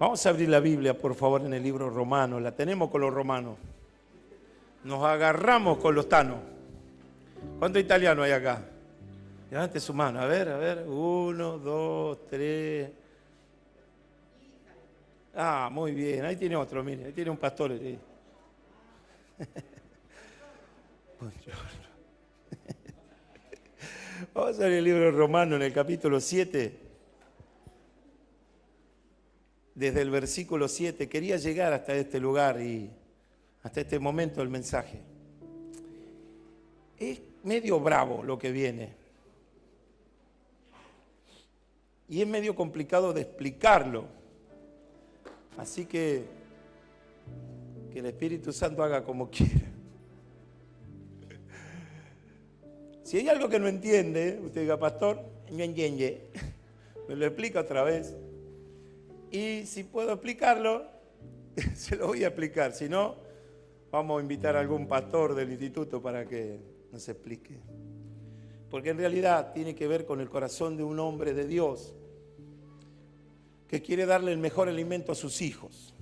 Vamos a abrir la Biblia, por favor, en el libro romano. La tenemos con los romanos. Nos agarramos con los tanos. ¿Cuántos italianos hay acá? Levante su mano. A ver. 1, 2, 3. Ah, muy bien. Ahí tiene otro, mire. Ahí tiene un pastor. Buongiorno. Vamos a abrir el libro romano en el capítulo 7. Desde el versículo 7. Quería llegar hasta este lugar y hasta este momento del mensaje. Es medio bravo lo que viene. Y es medio complicado de explicarlo. Así que el Espíritu Santo haga como quiera. Si hay algo que no entiende, usted diga, pastor, no entiende. Me lo explica otra vez. Y si puedo explicarlo, se lo voy a explicar. Si no, vamos a invitar a algún pastor del instituto para que nos explique. Porque en realidad tiene que ver con el corazón de un hombre de Dios que quiere darle el mejor alimento a sus hijos.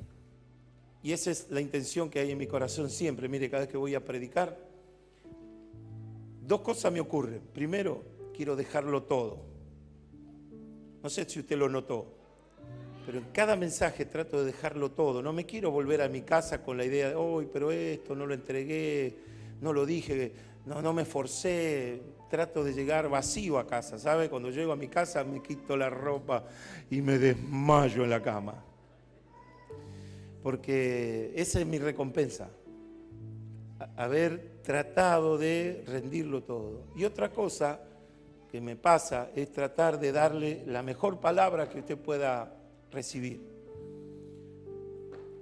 Y esa es la intención que hay en mi corazón siempre. Mire, cada vez que voy a predicar, dos cosas me ocurren. Primero, quiero dejarlo todo. No sé si usted lo notó, pero en cada mensaje trato de dejarlo todo. No me quiero volver a mi casa con la idea de, uy, pero esto no lo entregué, no lo dije, no me esforcé. Trato de llegar vacío a casa, ¿sabe? Cuando llego a mi casa me quito la ropa y me desmayo en la cama. Porque esa es mi recompensa. Haber tratado de rendirlo todo. Y otra cosa que me pasa es tratar de darle la mejor palabra que usted pueda recibir.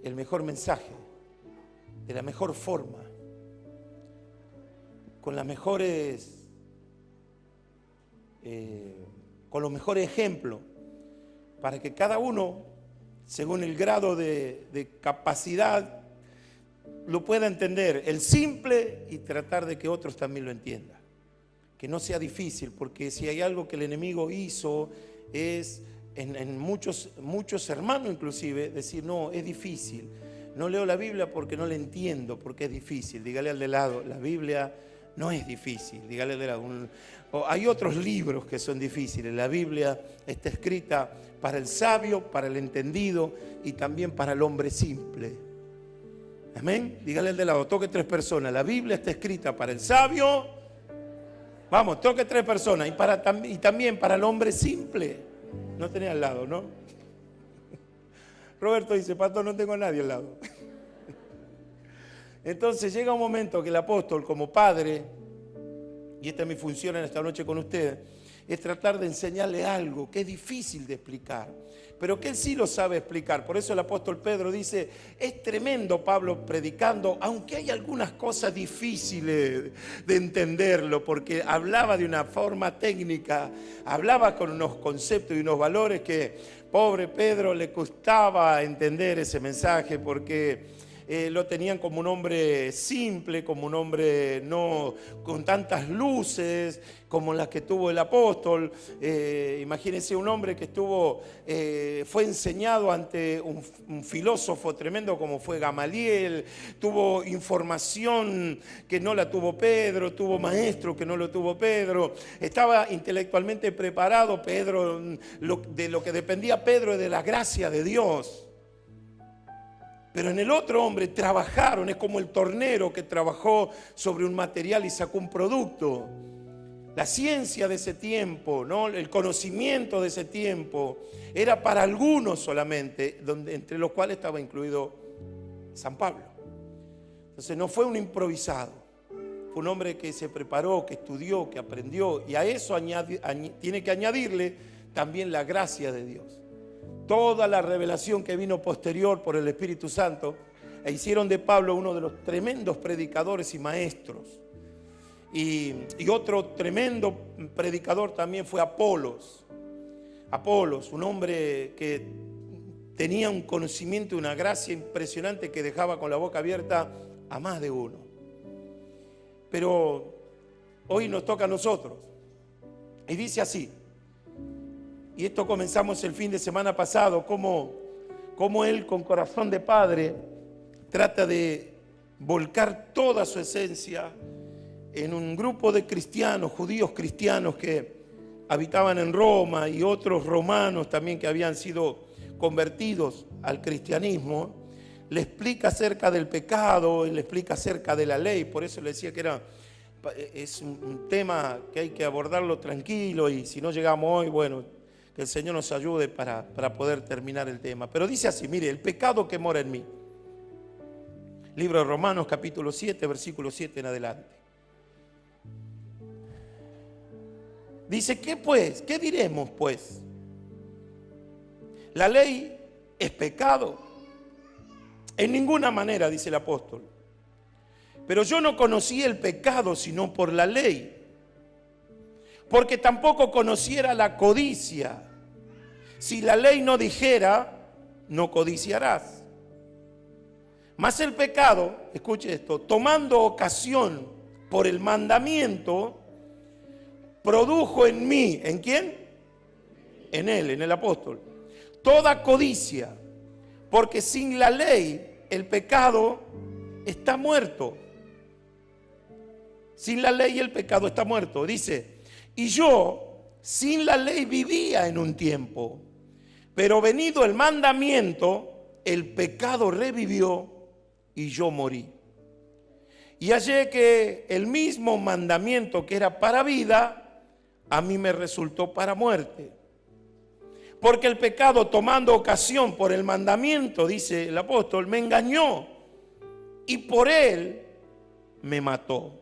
El mejor mensaje, de la mejor forma, con las mejores... con los mejores ejemplos, para que cada uno, según el grado de capacidad, lo pueda entender, el simple, y tratar de que otros también lo entiendan. Que no sea difícil, porque si hay algo que el enemigo hizo es, en muchos hermanos inclusive, decir, no, es difícil. No leo la Biblia porque no la entiendo, porque es difícil. Dígale al de lado, la Biblia no es difícil. Dígale al de lado. Hay otros libros que son difíciles. La Biblia está escrita para el sabio, para el entendido y también para el hombre simple. Amén. Dígale al de lado, toque 3 personas. La Biblia está escrita para el sabio. Vamos, toque 3 personas. Y también para el hombre simple. No tenés al lado, ¿no? Roberto dice, pastor, no tengo a nadie al lado. Entonces llega un momento que el apóstol, como padre, y esta es mi función en esta noche con ustedes, es tratar de enseñarle algo que es difícil de explicar, pero que él sí lo sabe explicar. Por eso el apóstol Pedro dice, es tremendo Pablo predicando, aunque hay algunas cosas difíciles de entenderlo, porque hablaba de una forma técnica, hablaba con unos conceptos y unos valores que pobre Pedro le costaba entender ese mensaje, porque lo tenían como un hombre simple, como un hombre no con tantas luces como las que tuvo el apóstol. Imagínense un hombre que fue enseñado ante un filósofo tremendo como fue Gamaliel, tuvo información que no la tuvo Pedro, tuvo maestro que no lo tuvo Pedro, estaba intelectualmente preparado Pedro, de lo que dependía Pedro es de la gracia de Dios. Pero en el otro hombre trabajaron, es como el tornero que trabajó sobre un material y sacó un producto. La ciencia de ese tiempo, ¿no? El conocimiento de ese tiempo era para algunos solamente, entre los cuales estaba incluido San Pablo. Entonces no fue un improvisado, fue un hombre que se preparó, que estudió, que aprendió, y a eso tiene que añadirle también la gracia de Dios. Toda la revelación que vino posterior por el Espíritu Santo e hicieron de Pablo uno de los tremendos predicadores y maestros. Y otro tremendo predicador también fue Apolos. Apolos, un hombre que tenía un conocimiento y una gracia impresionante que dejaba con la boca abierta a más de uno. Pero hoy nos toca a nosotros. Y dice así. Y esto comenzamos el fin de semana pasado, cómo cómo él con corazón de padre trata de volcar toda su esencia en un grupo de cristianos, judíos cristianos que habitaban en Roma y otros romanos también que habían sido convertidos al cristianismo. Le explica acerca del pecado, le explica acerca de la ley. Por eso le decía que es un tema que hay que abordarlo tranquilo, y si no llegamos hoy, bueno, que el Señor nos ayude para poder terminar el tema. Pero dice así, mire, el pecado que mora en mí. Libro de Romanos capítulo 7, versículo 7 en adelante. Dice, ¿qué pues? ¿Qué diremos pues? ¿La ley es pecado? En ninguna manera, dice el apóstol. Pero yo no conocí el pecado sino por la ley, porque tampoco conociera la codicia. Si la ley no dijera, no codiciarás. Mas el pecado, escuche esto, tomando ocasión por el mandamiento, produjo en mí, ¿en quién? En él, en el apóstol, toda codicia, porque sin la ley el pecado está muerto. Sin la ley el pecado está muerto. Dice, y yo sin la ley vivía en un tiempo, pero venido el mandamiento, el pecado revivió y yo morí. Y hallé que el mismo mandamiento que era para vida, a mí me resultó para muerte. Porque el pecado, tomando ocasión por el mandamiento, dice el apóstol, me engañó y por él me mató.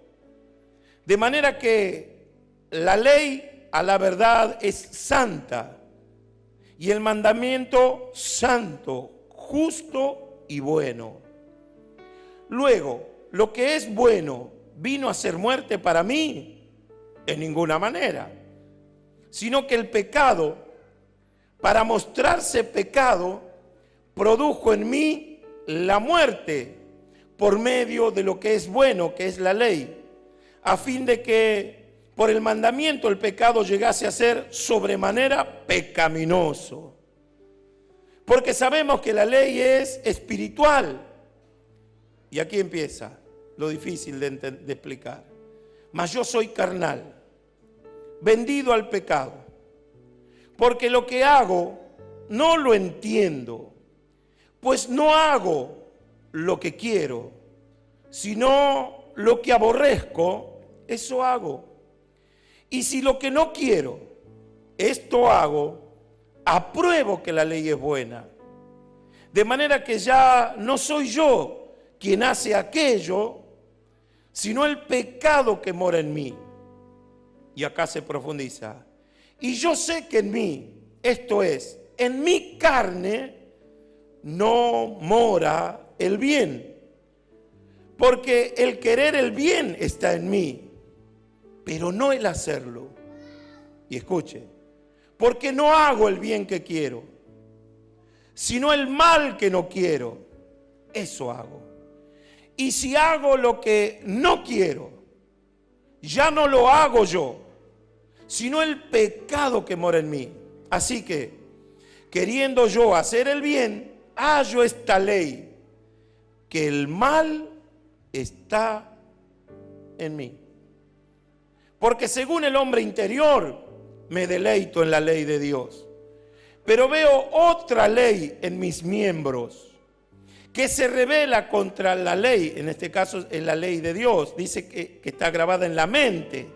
De manera que la ley a la verdad es santa y el mandamiento santo, justo y bueno. Luego, lo que es bueno vino a ser muerte para mí en ninguna manera, sino que el pecado, para mostrarse pecado, produjo en mí la muerte por medio de lo que es bueno, que es la ley, a fin de que por el mandamiento el pecado llegase a ser sobremanera pecaminoso. Porque sabemos que la ley es espiritual. Y aquí empieza lo difícil de explicar. Mas yo soy carnal, vendido al pecado, porque lo que hago no lo entiendo, pues no hago lo que quiero, sino lo que aborrezco, eso hago. Y si lo que no quiero, esto hago, apruebo que la ley es buena. De manera que ya no soy yo quien hace aquello, sino el pecado que mora en mí. Y acá se profundiza. Y yo sé que en mí, esto es, en mi carne, no mora el bien. Porque el querer el bien está en mí, pero no el hacerlo. Y escuche, porque no hago el bien que quiero, sino el mal que no quiero, eso hago. Y si hago lo que no quiero, ya no lo hago yo, sino el pecado que mora en mí. Así que, queriendo yo hacer el bien, hallo esta ley, que el mal está en mí. Porque según el hombre interior, me deleito en la ley de Dios. Pero veo otra ley en mis miembros, que se revela contra la ley, en este caso en la ley de Dios, dice que está grabada en la mente,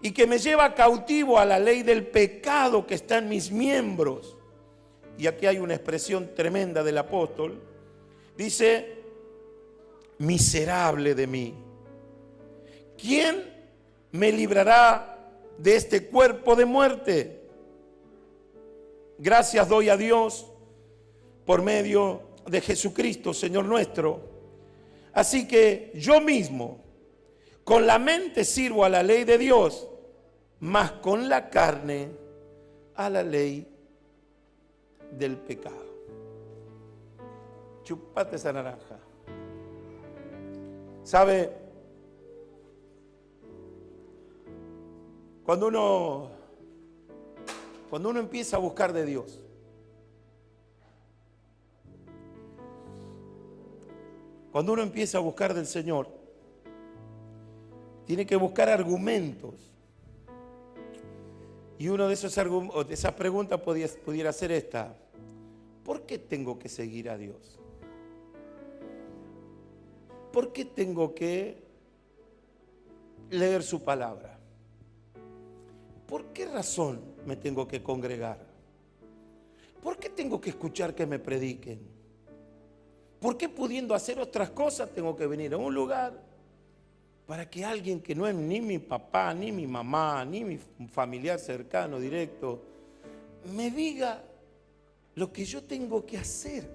y que me lleva cautivo a la ley del pecado que está en mis miembros. Y aquí hay una expresión tremenda del apóstol, dice, miserable de mí, ¿quién me librará de este cuerpo de muerte? Gracias doy a Dios por medio de Jesucristo, Señor nuestro. Así que yo mismo, con la mente sirvo a la ley de Dios, mas con la carne a la ley del pecado. Chupate esa naranja. ¿Sabe? Cuando uno empieza a buscar de Dios, Cuando uno empieza a buscar del Señor, tiene que buscar argumentos. Y uno de esas preguntas pudiera ser esta: ¿por qué tengo que seguir a Dios? ¿Por qué tengo que leer su palabra? ¿Por qué razón me tengo que congregar? ¿Por qué tengo que escuchar que me prediquen? ¿Por qué, pudiendo hacer otras cosas, tengo que venir a un lugar para que alguien que no es ni mi papá, ni mi mamá, ni mi familiar cercano, directo, me diga lo que yo tengo que hacer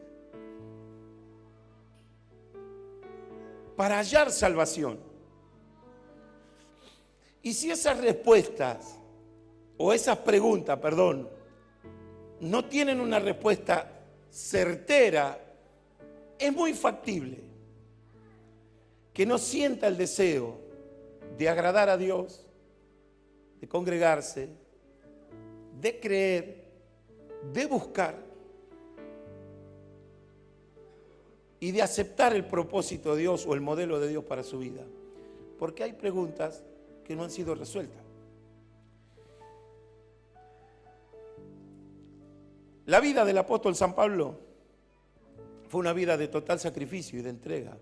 para hallar salvación? Y si esas respuestas, o esas preguntas, perdón, no tienen una respuesta certera, es muy factible que no sienta el deseo de agradar a Dios, de congregarse, de creer, de buscar y de aceptar el propósito de Dios o el modelo de Dios para su vida. Porque hay preguntas que no han sido resueltas. La vida del apóstol San Pablo fue una vida de total sacrificio y de entrega.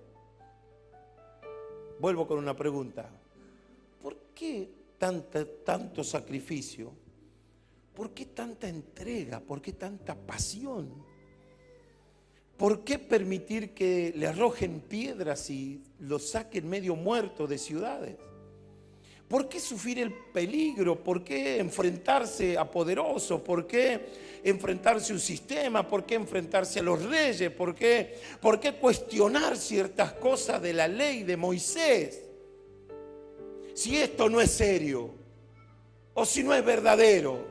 Vuelvo con una pregunta: ¿por qué tanto sacrificio? ¿Por qué tanta entrega? ¿Por qué tanta pasión? ¿Por qué permitir que le arrojen piedras y lo saquen medio muerto de ciudades? ¿Por qué sufrir el peligro? ¿Por qué enfrentarse a poderosos? ¿Por qué enfrentarse a un sistema? ¿Por qué enfrentarse a los reyes? ¿Por qué cuestionar ciertas cosas de la ley de Moisés? Si esto no es serio o si no es verdadero.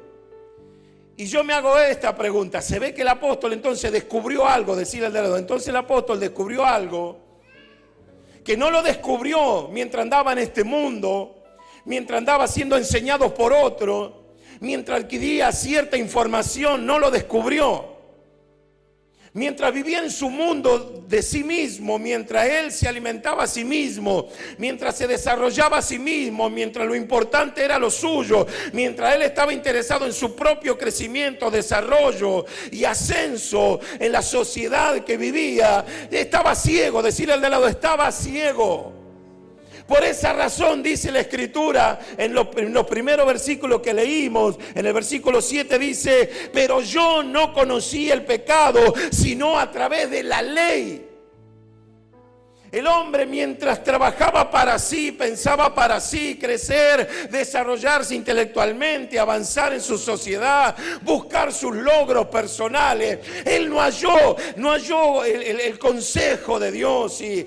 Y yo me hago esta pregunta: se ve que el apóstol entonces descubrió algo, decirle al de lado, entonces el apóstol descubrió algo que no lo descubrió mientras andaba en este mundo, mientras andaba siendo enseñado por otro, mientras adquiría cierta información, no lo descubrió. Mientras vivía en su mundo de sí mismo, mientras él se alimentaba a sí mismo, mientras se desarrollaba a sí mismo, mientras lo importante era lo suyo, mientras él estaba interesado en su propio crecimiento, desarrollo y ascenso en la sociedad que vivía, estaba ciego. Decirle al de lado: estaba ciego. Por esa razón dice la Escritura en los primeros versículos que leímos, en el versículo 7 dice: pero yo no conocí el pecado sino a través de la ley. El hombre, mientras trabajaba para sí, pensaba para sí, crecer, desarrollarse intelectualmente, avanzar en su sociedad, buscar sus logros personales, él no halló el consejo de Dios y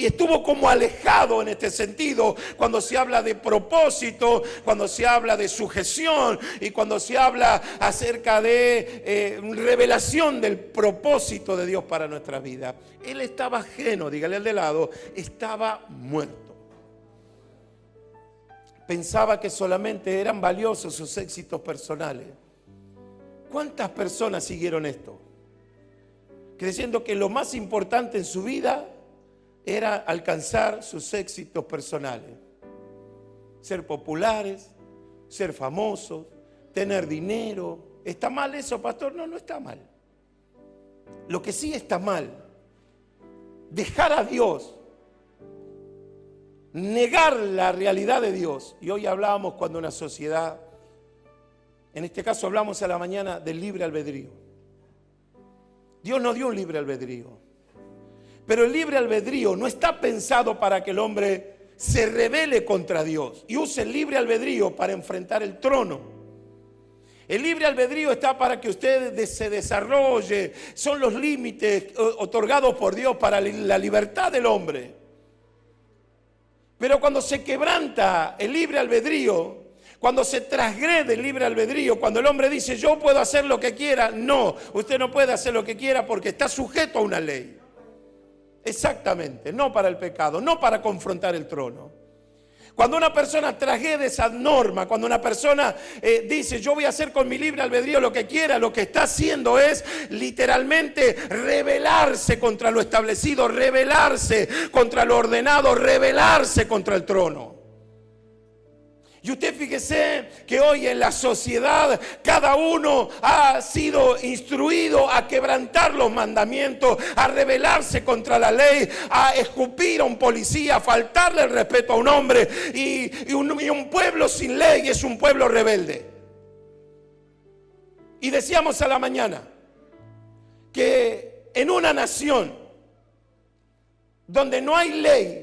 estuvo como alejado en este sentido cuando se habla de propósito, cuando se habla de sujeción y cuando se habla acerca de revelación del propósito de Dios para nuestra vida. Él estaba ajeno, dígale al de lado, estaba muerto. Pensaba que solamente eran valiosos sus éxitos personales. ¿Cuántas personas siguieron esto? Creyendo que lo más importante en su vida era alcanzar sus éxitos personales. Ser populares, ser famosos, tener dinero. ¿Está mal eso, pastor? No, no está mal. Lo que sí está mal: dejar a Dios, negar la realidad de Dios. Y hoy hablábamos cuando una sociedad, en este caso hablamos a la mañana del libre albedrío. Dios nos dio un libre albedrío, pero el libre albedrío no está pensado para que el hombre se rebele contra Dios y use el libre albedrío para enfrentar el trono. El libre albedrío está para que usted se desarrolle. Son los límites otorgados por Dios para la libertad del hombre. Pero cuando se quebranta el libre albedrío, cuando se transgrede el libre albedrío, cuando el hombre dice: yo puedo hacer lo que quiera. No, usted no puede hacer lo que quiera porque está sujeto a una ley. Exactamente, no para el pecado, no para confrontar el trono. Cuando una persona transgrede esa norma, cuando una persona dice yo voy a hacer con mi libre albedrío lo que quiera, lo que está haciendo es literalmente rebelarse contra lo establecido, rebelarse contra lo ordenado, rebelarse contra el trono. Y usted fíjese que hoy en la sociedad cada uno ha sido instruido a quebrantar los mandamientos, a rebelarse contra la ley, a escupir a un policía, a faltarle el respeto a un hombre. Y un pueblo sin ley es un pueblo rebelde. Y decíamos a la mañana que en una nación donde no hay ley,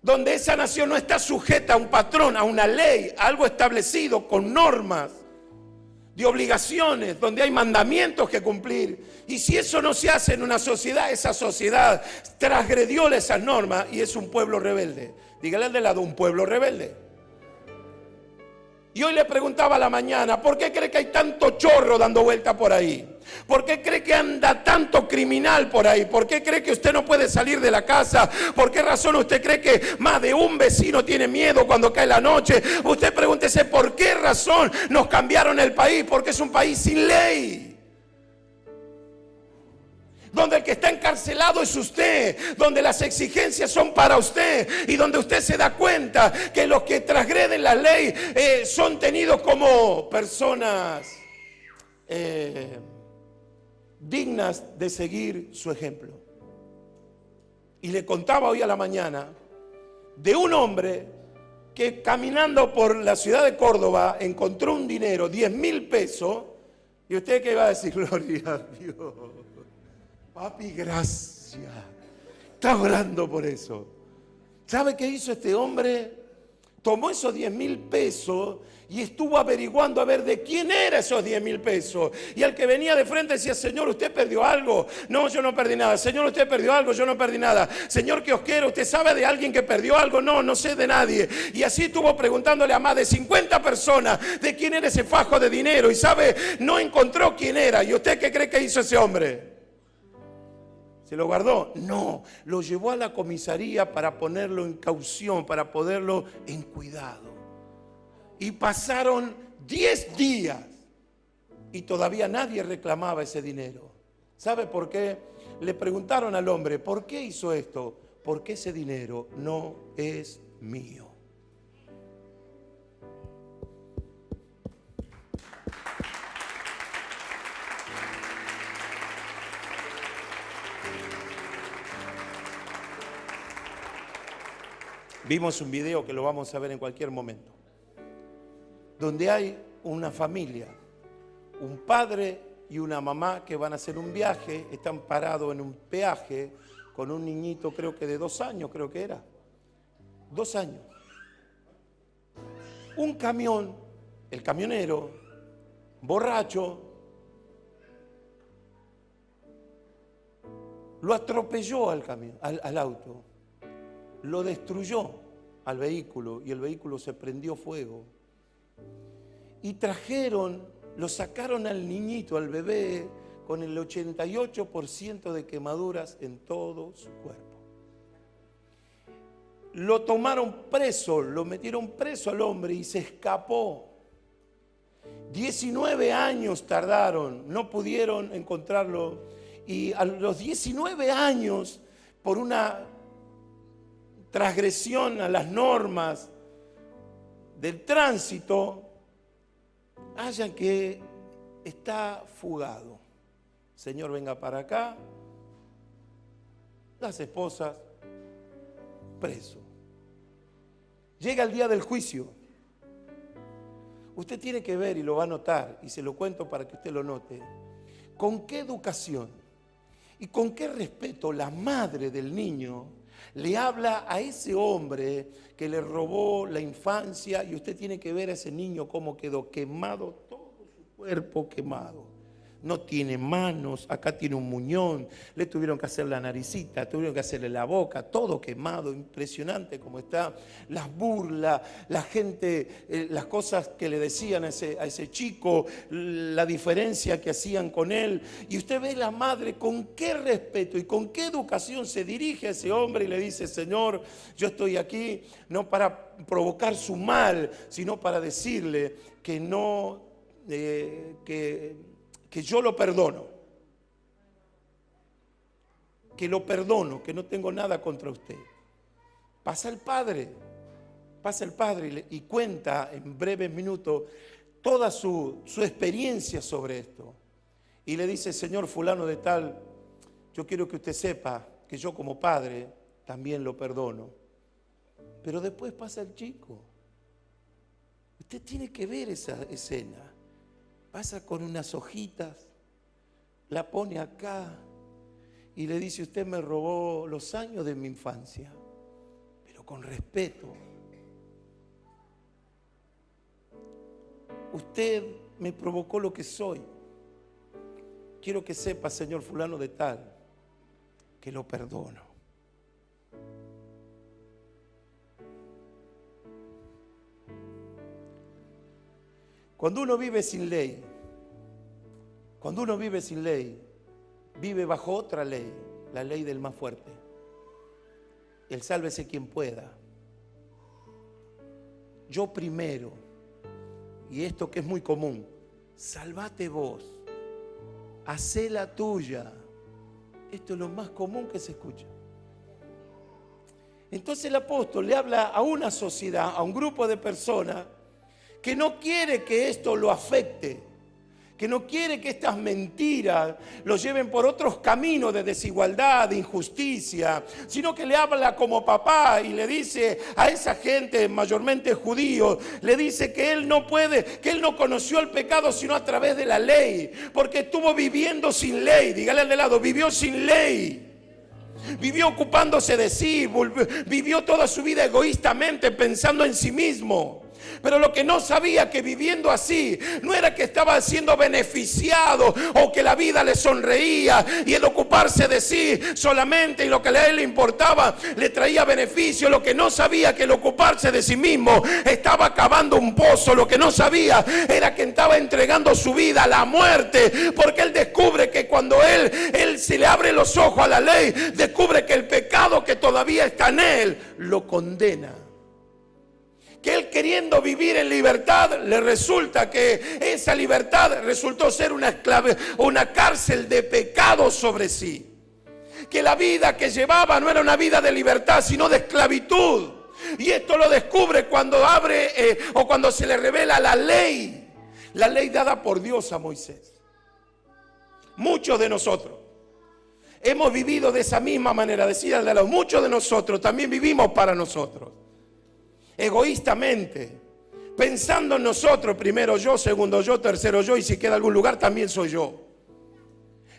donde esa nación no está sujeta a un patrón, a una ley, a algo establecido con normas de obligaciones, donde hay mandamientos que cumplir. Y si eso no se hace en una sociedad, esa sociedad transgredió esas normas y es un pueblo rebelde. Dígale al de lado, un pueblo rebelde. Y hoy le preguntaba a la mañana, ¿por qué cree que hay tanto chorro dando vuelta por ahí? ¿Por qué cree que anda tanto criminal por ahí? ¿Por qué cree que usted no puede salir de la casa? ¿Por qué razón usted cree que más de un vecino tiene miedo cuando cae la noche? Usted pregúntese, ¿por qué razón nos cambiaron el país? Porque es un país sin ley. Donde el que está encarcelado es usted, donde las exigencias son para usted y donde usted se da cuenta que los que transgreden la ley son tenidos como personas dignas de seguir su ejemplo. Y le contaba hoy a la mañana de un hombre que caminando por la ciudad de Córdoba encontró un dinero, 10.000 pesos, y usted qué va a decir, gloria a Dios. Papi, gracias. Está orando por eso. ¿Sabe qué hizo este hombre? Tomó esos 10.000 pesos y estuvo averiguando a ver de quién eran esos 10.000 pesos. Y al que venía de frente decía, Señor, ¿usted perdió algo? No, yo no perdí nada. Señor, ¿usted perdió algo? Yo no perdí nada. Señor, ¿qué os quiero? ¿Usted sabe de alguien que perdió algo? No, no sé de nadie. Y así estuvo preguntándole a más de 50 personas de quién era ese fajo de dinero. Y sabe, no encontró quién era. ¿Y usted qué cree que hizo ese hombre? ¿Se lo guardó? No, lo llevó a la comisaría para ponerlo en caución, para ponerlo en cuidado. Y pasaron 10 días y todavía nadie reclamaba ese dinero. ¿Sabe por qué? Le preguntaron al hombre, ¿por qué hizo esto? Porque ese dinero no es mío. Vimos un video que lo vamos a ver en cualquier momento, donde hay una familia, un padre y una mamá que van a hacer un viaje, están parados en un peaje con un niñito, creo que de 2 años, creo que era, 2 años. Un camión, el camionero, borracho, lo atropelló al camión, al auto. Lo destruyó al vehículo y el vehículo se prendió fuego. Y lo sacaron al niñito, al bebé, con el 88% de quemaduras en todo su cuerpo. Lo tomaron preso, lo metieron preso al hombre y se escapó. 19 años tardaron, no pudieron encontrarlo. Y a los 19 años, por una transgresión a las normas del tránsito, hallan que está fugado. Señor, venga para acá. Las esposas, preso. Llega el día del juicio. Usted tiene que ver y lo va a notar, y se lo cuento para que usted lo note, con qué educación y con qué respeto la madre del niño le habla a ese hombre que le robó la infancia, y usted tiene que ver a ese niño cómo quedó quemado, todo su cuerpo quemado. no tiene manos, acá tiene un muñón, le tuvieron que hacer la naricita, tuvieron que hacerle la boca, todo quemado, impresionante como está, las burlas, la gente, las cosas que le decían a ese chico, la diferencia que hacían con él, y usted ve la madre con qué respeto y con qué educación se dirige a ese hombre y le dice: Señor, yo estoy aquí no para provocar su mal, sino para decirle que no, que yo lo perdono, que lo perdono, que no tengo nada contra usted. Pasa el padre y cuenta en breves minutos toda su experiencia sobre esto. Y le dice: Señor fulano de tal, yo quiero que usted sepa que yo como padre también lo perdono. Pero después pasa el chico. Usted tiene que ver esa escena. Pasa con unas hojitas, la pone acá y le dice: usted me robó los años de mi infancia, pero con respeto. Usted me provocó lo que soy. Quiero que sepa, señor fulano de tal, que lo perdono. Cuando uno vive sin ley, vive bajo otra ley, la ley del más fuerte. El sálvese quien pueda. Yo primero, y esto que es muy común, salvate vos, hacé la tuya. Esto es lo más común que se escucha. Entonces el apóstol le habla a una sociedad, a un grupo de personas que no quiere que esto lo afecte, que no quiere que estas mentiras lo lleven por otros caminos de desigualdad, de injusticia, sino que le habla como papá y le dice a esa gente, mayormente judíos, le dice que él no puede, que él no conoció el pecado sino a través de la ley, porque estuvo viviendo sin ley. Dígale al de lado: vivió sin ley. Vivió ocupándose de sí, vivió toda su vida egoístamente pensando en sí mismo. Pero lo que no sabía, que viviendo así no era que estaba siendo beneficiado o que la vida le sonreía y el ocuparse de sí solamente y lo que a él le importaba le traía beneficio. Lo que no sabía, que el ocuparse de sí mismo estaba cavando un pozo. Lo que no sabía era que estaba entregando su vida a la muerte, porque él descubre que cuando él se le abre los ojos a la ley, descubre que el pecado que todavía está en él lo condena. Que él, queriendo vivir en libertad, le resulta que esa libertad resultó ser una cárcel de pecado sobre sí. Que la vida que llevaba no era una vida de libertad, sino de esclavitud. Y esto lo descubre cuando abre o cuando se le revela la ley dada por Dios a Moisés. Muchos de nosotros hemos vivido de esa misma manera. Decía el de los muchos de nosotros también vivimos para nosotros, egoístamente, pensando en nosotros: primero yo, segundo yo, tercero yo, y si queda algún lugar también soy yo.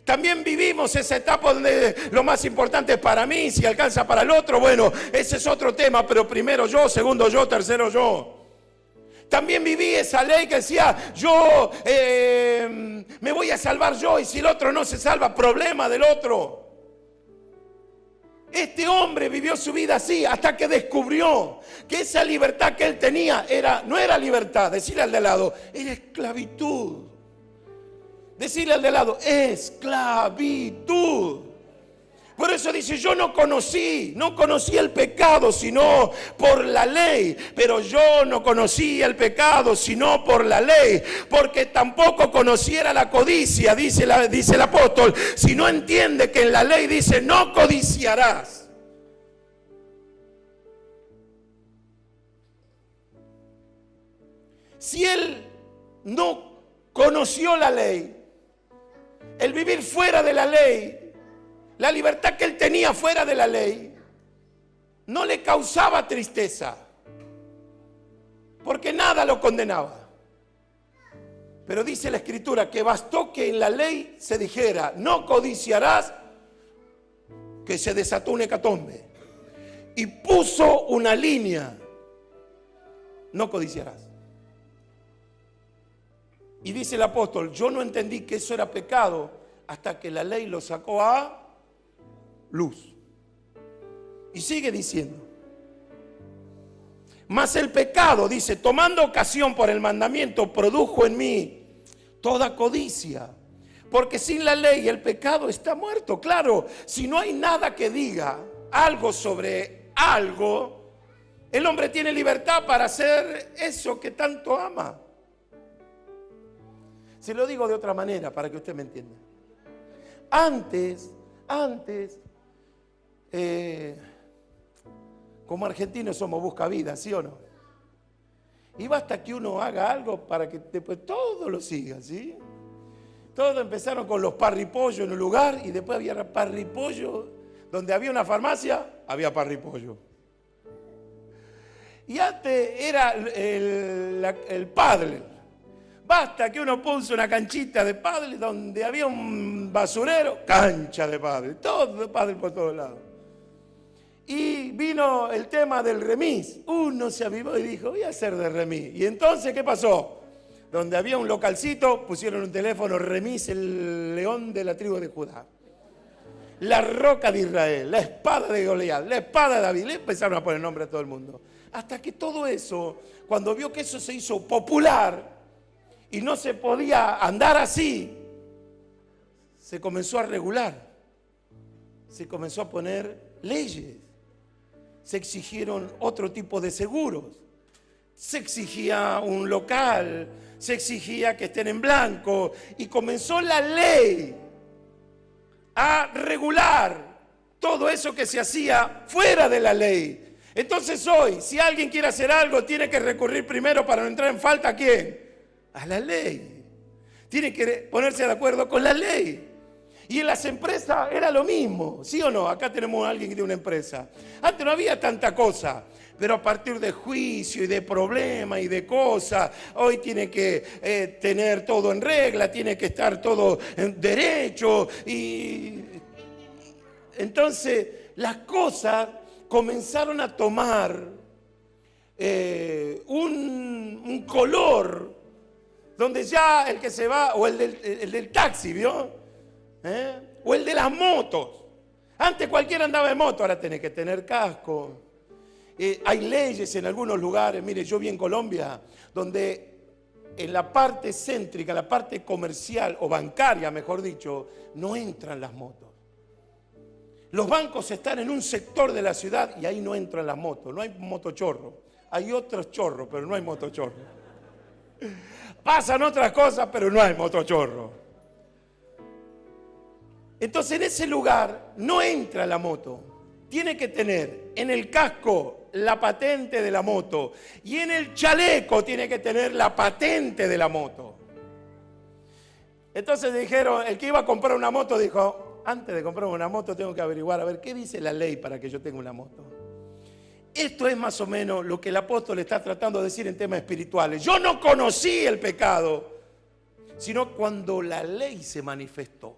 También vivimos esa etapa donde lo más importante es para mí, si alcanza para el otro, bueno, ese es otro tema, pero primero yo, segundo yo, tercero yo. También viví esa ley que decía: yo me voy a salvar yo, y si el otro no se salva, problema del otro. Este hombre vivió su vida así hasta que descubrió que esa libertad que él tenía no era libertad. Decirle al de lado: era esclavitud. Decirle al de lado: esclavitud. Por eso dice: yo no conocí el pecado sino por la ley. Pero yo no conocí el pecado sino por la ley, porque tampoco conociera la codicia, dice el apóstol, si no entiende que en la ley dice: no codiciarás. Si él no conoció la ley, el vivir fuera de la ley, la libertad que él tenía fuera de la ley, no le causaba tristeza, porque nada lo condenaba. Pero dice la Escritura que bastó que en la ley se dijera: no codiciarás, que se desató un hecatombe. Y puso una línea: no codiciarás. Y dice el apóstol, yo no entendí que eso era pecado hasta que la ley lo sacó a luz. Y sigue diciendo, mas el pecado, dice, tomando ocasión por el mandamiento, produjo en mí toda codicia. Porque sin la ley el pecado está muerto. Claro, si no hay nada que diga algo sobre algo, el hombre tiene libertad para hacer eso que tanto ama. Se lo digo de otra manera para que usted me entienda. Antes, como argentinos somos buscavidas, ¿sí o no? Y basta que uno haga algo para que después todo lo siga, ¿sí? Todos empezaron con los parripollos en un lugar y después había parripollo. Donde había una farmacia, había parripollo. Y antes era el pádel. Basta que uno puso una canchita de pádel donde había un basurero, cancha de pádel, todo pádel por todos lados. Y vino el tema del remis. Uno se avivó y dijo, voy a hacer de remis. Y entonces, ¿qué pasó? Donde había un localcito, pusieron un teléfono, remis, el león de la tribu de Judá. La roca de Israel, la espada de Goliat, la espada de David. Le empezaron a poner nombre a todo el mundo. Hasta que todo eso, cuando vio que eso se hizo popular y no se podía andar así, se comenzó a regular. Se comenzó a poner leyes. Se exigieron otro tipo de seguros. Se exigía un local, se exigía que estén en blanco y comenzó la ley a regular todo eso que se hacía fuera de la ley. Entonces hoy, si alguien quiere hacer algo, tiene que recurrir primero para no entrar en falta ¿a quién? A la ley. Tiene que ponerse de acuerdo con la ley. Y en las empresas era lo mismo, ¿sí o no? Acá tenemos a alguien que tiene una empresa. Antes no había tanta cosa, pero a partir de juicio y de problemas y de cosas, hoy tiene que tener todo en regla, tiene que estar todo en derecho. Y entonces las cosas comenzaron a tomar un color donde ya el que se va, o el del taxi, ¿vio? O el de las motos. Antes cualquiera andaba en moto, ahora tenés que tener casco. Hay leyes en algunos lugares, mire, yo vi en Colombia, donde en la parte céntrica, la parte comercial o bancaria, mejor dicho, no entran las motos. Los bancos están en un sector de la ciudad y ahí no entran las motos, no hay motochorro. Hay otros chorros, pero no hay motochorro. Pasan otras cosas, pero no hay motochorro. Entonces en ese lugar no entra la moto. Tiene que tener en el casco la patente de la moto y en el chaleco tiene que tener la patente de la moto. Entonces dijeron, el que iba a comprar una moto dijo, antes de comprar una moto tengo que averiguar a ver qué dice la ley para que yo tenga una moto. Esto es más o menos lo que el apóstol está tratando de decir en temas espirituales. Yo no conocí el pecado, sino cuando la ley se manifestó.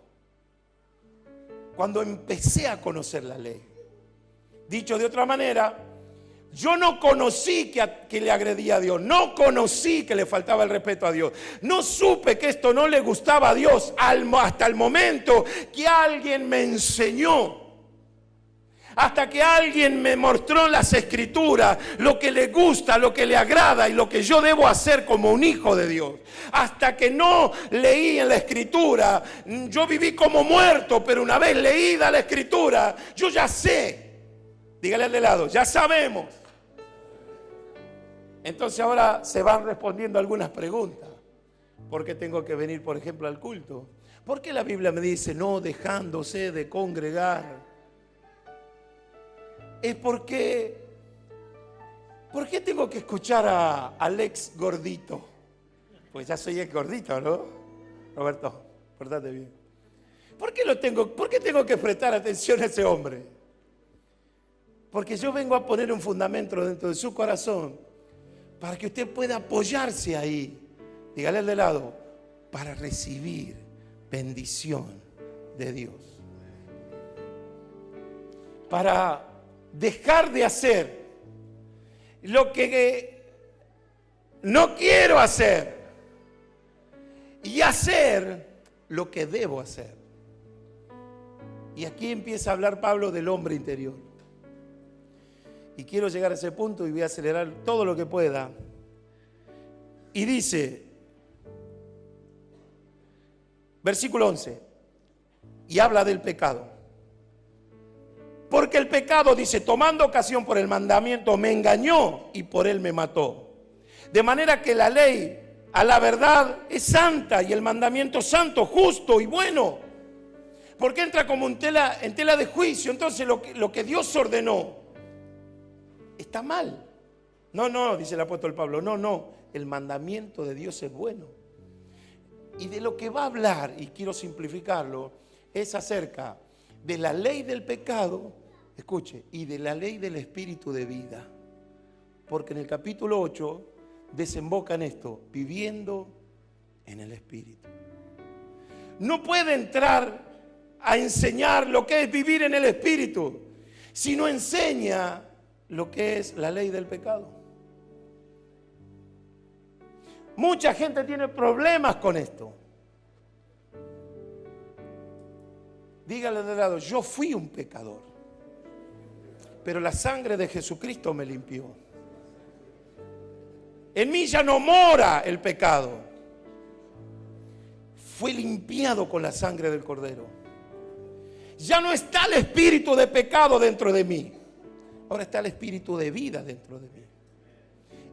Cuando empecé a conocer la ley. Dicho de otra manera, yo no conocí que le agredía a Dios, no conocí que le faltaba el respeto a Dios, no supe que esto no le gustaba a Dios hasta el momento que alguien me enseñó. Hasta que alguien me mostró las escrituras, lo que le gusta, lo que le agrada y lo que yo debo hacer como un hijo de Dios. Hasta que no leí en la escritura, yo viví como muerto, pero una vez leída la escritura, yo ya sé. Dígale al de lado, ya sabemos. Entonces ahora se van respondiendo algunas preguntas. ¿Por qué tengo que venir, por ejemplo, al culto? ¿Por qué la Biblia me dice no dejándose de congregar? Es porque, ¿por qué tengo que escuchar al ex gordito? Pues ya soy ex gordito, ¿no? Roberto, portate bien. ¿Por qué tengo que prestar atención a ese hombre? Porque yo vengo a poner un fundamento dentro de su corazón para que usted pueda apoyarse ahí. Dígale al de lado, para recibir bendición de Dios. Para dejar de hacer lo que no quiero hacer y hacer lo que debo hacer. Y aquí empieza a hablar Pablo del hombre interior. Y quiero llegar a ese punto y voy a acelerar todo lo que pueda. Y dice, versículo 11, y habla del pecado. Porque el pecado, dice, tomando ocasión por el mandamiento, me engañó y por él me mató. De manera que la ley, a la verdad, es santa y el mandamiento santo, justo y bueno. Porque entra como en tela de juicio. Entonces lo que Dios ordenó está mal. No, dice el apóstol Pablo, no, el mandamiento de Dios es bueno. Y de lo que va a hablar, y quiero simplificarlo, es acerca de la ley del pecado, escuche, y de la ley del espíritu de vida. Porque en el capítulo 8 desemboca en esto, viviendo en el espíritu. No puede entrar a enseñar lo que es vivir en el espíritu si no enseña lo que es la ley del pecado. Mucha gente tiene problemas con esto. Dígale de lado, yo fui un pecador, pero la sangre de Jesucristo me limpió. En mí ya no mora el pecado. Fue limpiado con la sangre del Cordero. Ya no está el espíritu de pecado dentro de mí. Ahora está el espíritu de vida dentro de mí.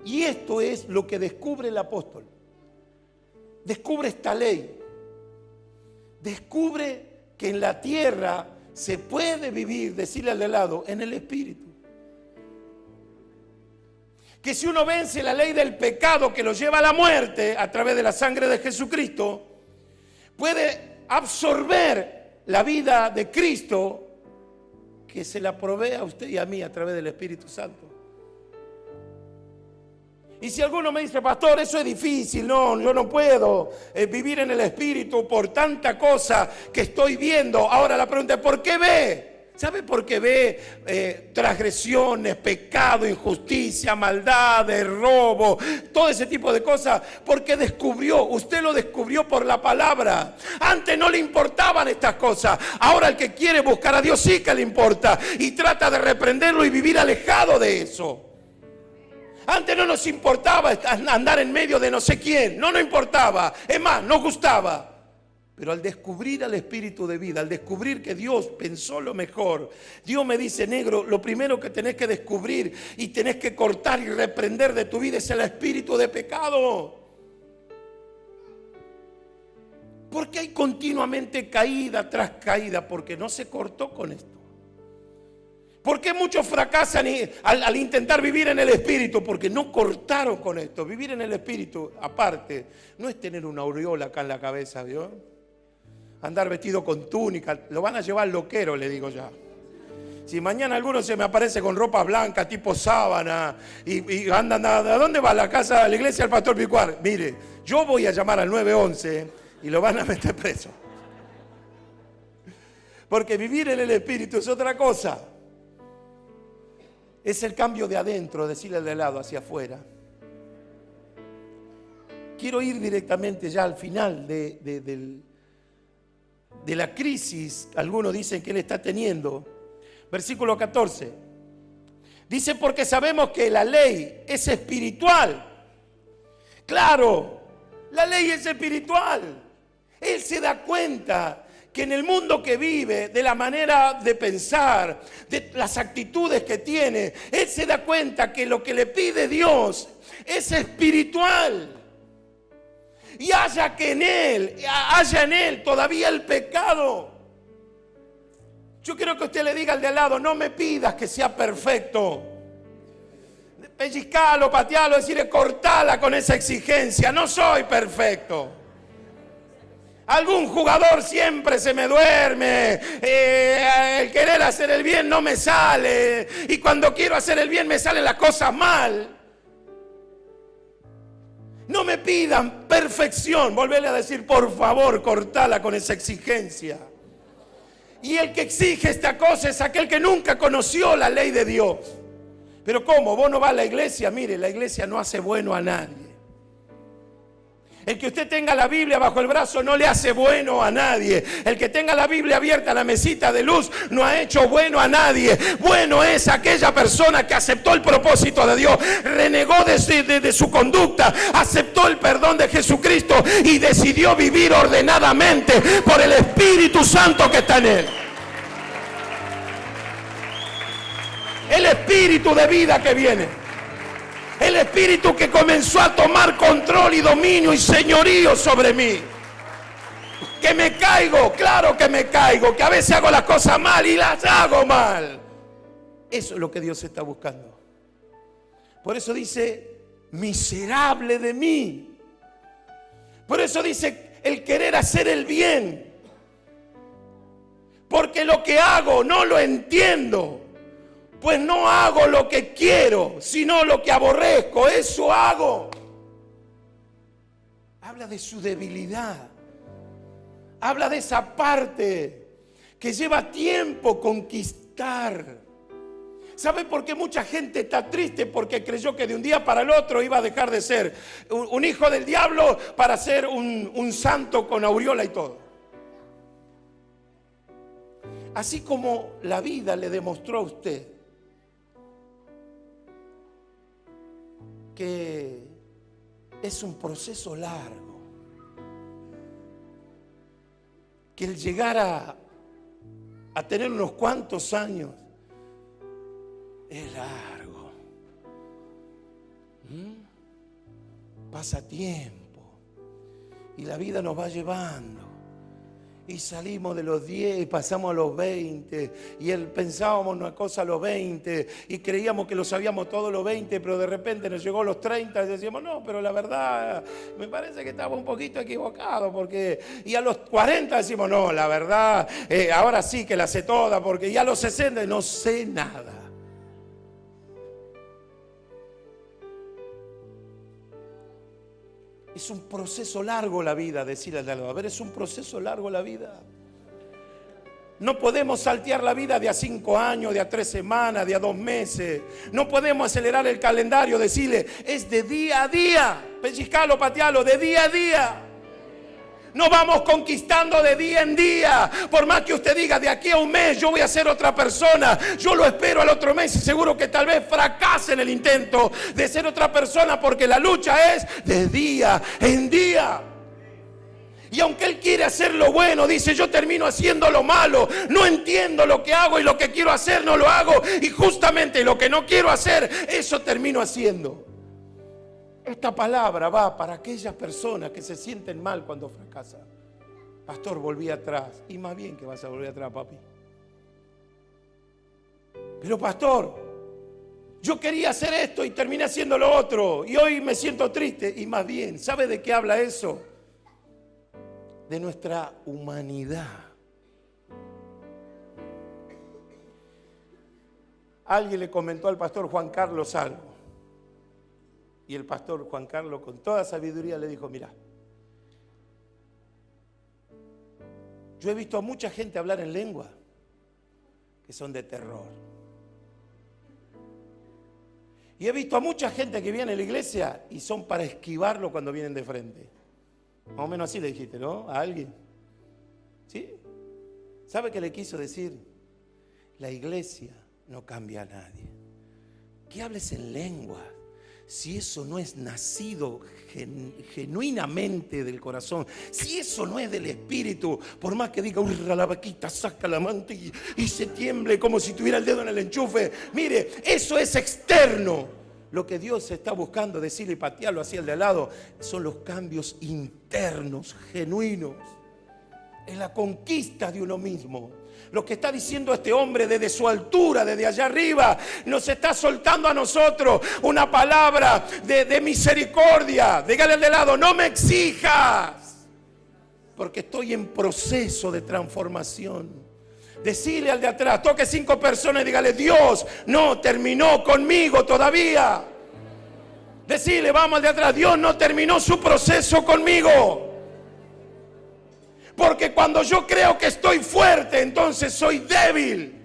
Y esto es lo que descubre el apóstol. Descubre esta ley. Descubre que en la tierra se puede vivir, decirle al de lado, en el espíritu. Que si uno vence la ley del pecado que lo lleva a la muerte a través de la sangre de Jesucristo, puede absorber la vida de Cristo que se la provee a usted y a mí a través del Espíritu Santo. Y si alguno me dice, pastor, eso es difícil, no, yo no puedo vivir en el Espíritu por tanta cosa que estoy viendo. Ahora la pregunta es, ¿por qué ve? ¿Sabe por qué ve transgresiones, pecado, injusticia, maldades, robo, todo ese tipo de cosas? Porque descubrió, usted lo descubrió por la palabra. Antes no le importaban estas cosas. Ahora el que quiere buscar a Dios sí que le importa y trata de reprenderlo y vivir alejado de eso. Antes no nos importaba andar en medio de no sé quién, no nos importaba, es más, nos gustaba. Pero al descubrir al espíritu de vida, al descubrir que Dios pensó lo mejor, Dios me dice, negro, lo primero que tenés que descubrir y tenés que cortar y reprender de tu vida es el espíritu de pecado. Porque hay continuamente caída tras caída, porque no se cortó con esto. ¿Por qué muchos fracasan al intentar vivir en el Espíritu? Porque no cortaron con esto. Vivir en el Espíritu, aparte, no es tener una aureola acá en la cabeza, ¿vio? Andar vestido con túnica, lo van a llevar loquero, le digo ya. Si mañana alguno se me aparece con ropa blanca, tipo sábana, y andan, ¿a dónde va? ¿A la casa, a la iglesia del pastor Picuar? Mire, yo voy a llamar al 911 y lo van a meter preso. Porque vivir en el Espíritu es otra cosa. Es el cambio de adentro, decirle de lado hacia afuera. Quiero ir directamente ya al final de la crisis, algunos dicen que él está teniendo. Versículo 14. Dice, porque sabemos que la ley es espiritual. Claro, la ley es espiritual. Él se da cuenta que en el mundo que vive, de la manera de pensar, de las actitudes que tiene, él se da cuenta que lo que le pide Dios es espiritual. Y haya en él todavía el pecado. Yo quiero que usted le diga al de al lado, no me pidas que sea perfecto. Pellizcalo, patealo, decirle, cortala con esa exigencia, no soy perfecto. Algún jugador siempre se me duerme, el querer hacer el bien no me sale, y cuando quiero hacer el bien me salen las cosas mal. No me pidan perfección, volverle a decir, por favor, cortala con esa exigencia. Y el que exige esta cosa es aquel que nunca conoció la ley de Dios. Pero ¿cómo? ¿Vos no vas a la iglesia? Mire, la iglesia no hace bueno a nadie. El que usted tenga la Biblia bajo el brazo no le hace bueno a nadie. El que tenga la Biblia abierta en la mesita de luz no ha hecho bueno a nadie. Bueno es aquella persona que aceptó el propósito de Dios, renegó de su conducta, aceptó el perdón de Jesucristo y decidió vivir ordenadamente por el Espíritu Santo que está en él. El espíritu de vida que viene. El espíritu que comenzó a tomar control y dominio y señorío sobre mí. Que me caigo, claro que me caigo, que a veces hago las cosas mal y las hago mal. Eso es lo que Dios está buscando. Por eso dice, miserable de mí. Por eso dice, el querer hacer el bien. Porque lo que hago no lo entiendo. Pues no hago lo que quiero, sino lo que aborrezco, eso hago. Habla de su debilidad. Habla de esa parte que lleva tiempo conquistar. ¿Sabe por qué mucha gente está triste? Porque creyó que de un día para el otro iba a dejar de ser un hijo del diablo para ser un santo con aureola y todo. Así como la vida le demostró a usted que es un proceso largo, que el llegar a tener unos cuantos años es largo. Pasa tiempo y la vida nos va llevando. Y salimos de los 10 y pasamos a los 20. Y pensábamos una cosa a los 20 y creíamos que lo sabíamos todo a los 20, pero de repente nos llegó a los 30 y decíamos, no, pero la verdad me parece que estaba un poquito equivocado. Y a los 40 decimos, no, la verdad, ahora sí que la sé toda, porque ya a los 60 no sé nada. Es un proceso largo la vida, decirle al de al lado. A ver, es un proceso largo la vida. No podemos saltear la vida de a 5 años, de a 3 semanas, de a 2 meses. No podemos acelerar el calendario, decirle, es de día a día. Pellizcalo, patealo, de día a día. No vamos conquistando de día en día. Por más que usted diga, de aquí a un mes yo voy a ser otra persona, yo lo espero al otro mes y seguro que tal vez fracase en el intento de ser otra persona, porque la lucha es de día en día. Y aunque él quiere hacer lo bueno, dice, yo termino haciendo lo malo. No entiendo lo que hago y lo que quiero hacer no lo hago. Y justamente lo que no quiero hacer, eso termino haciendo. Esta palabra va para aquellas personas que se sienten mal cuando fracasan. Pastor, volví atrás. Y más bien que vas a volver atrás, papi. Pero pastor, yo quería hacer esto y terminé haciendo lo otro. Y hoy me siento triste. Y más bien, ¿sabe de qué habla eso? De nuestra humanidad. Alguien le comentó al pastor Juan Carlos algo. Y el pastor Juan Carlos, con toda sabiduría, le dijo, mira, yo he visto a mucha gente hablar en lengua que son de terror. Y he visto a mucha gente que viene a la iglesia y son para esquivarlo cuando vienen de frente. Más o menos así le dijiste, ¿no? A alguien. ¿Sí? ¿Sabe qué le quiso decir? La iglesia no cambia a nadie. Que hables en lengua. Si eso no es nacido genuinamente del corazón, si eso no es del espíritu, por más que diga, hurra la vaquita, saca la manta y se tiemble como si tuviera el dedo en el enchufe, mire, eso es externo. Lo que Dios está buscando decirle y patearlo hacia el de al lado son los cambios internos, genuinos. Es la conquista de uno mismo. Lo que está diciendo este hombre desde su altura, desde allá arriba, nos está soltando a nosotros una palabra de misericordia. Dígale al de lado, no me exijas, porque estoy en proceso de transformación. Decile al de atrás, toque 5 personas y dígale, Dios no terminó conmigo todavía. Decile, vamos al de atrás, Dios no terminó su proceso conmigo. Porque cuando yo creo que estoy fuerte, entonces soy débil.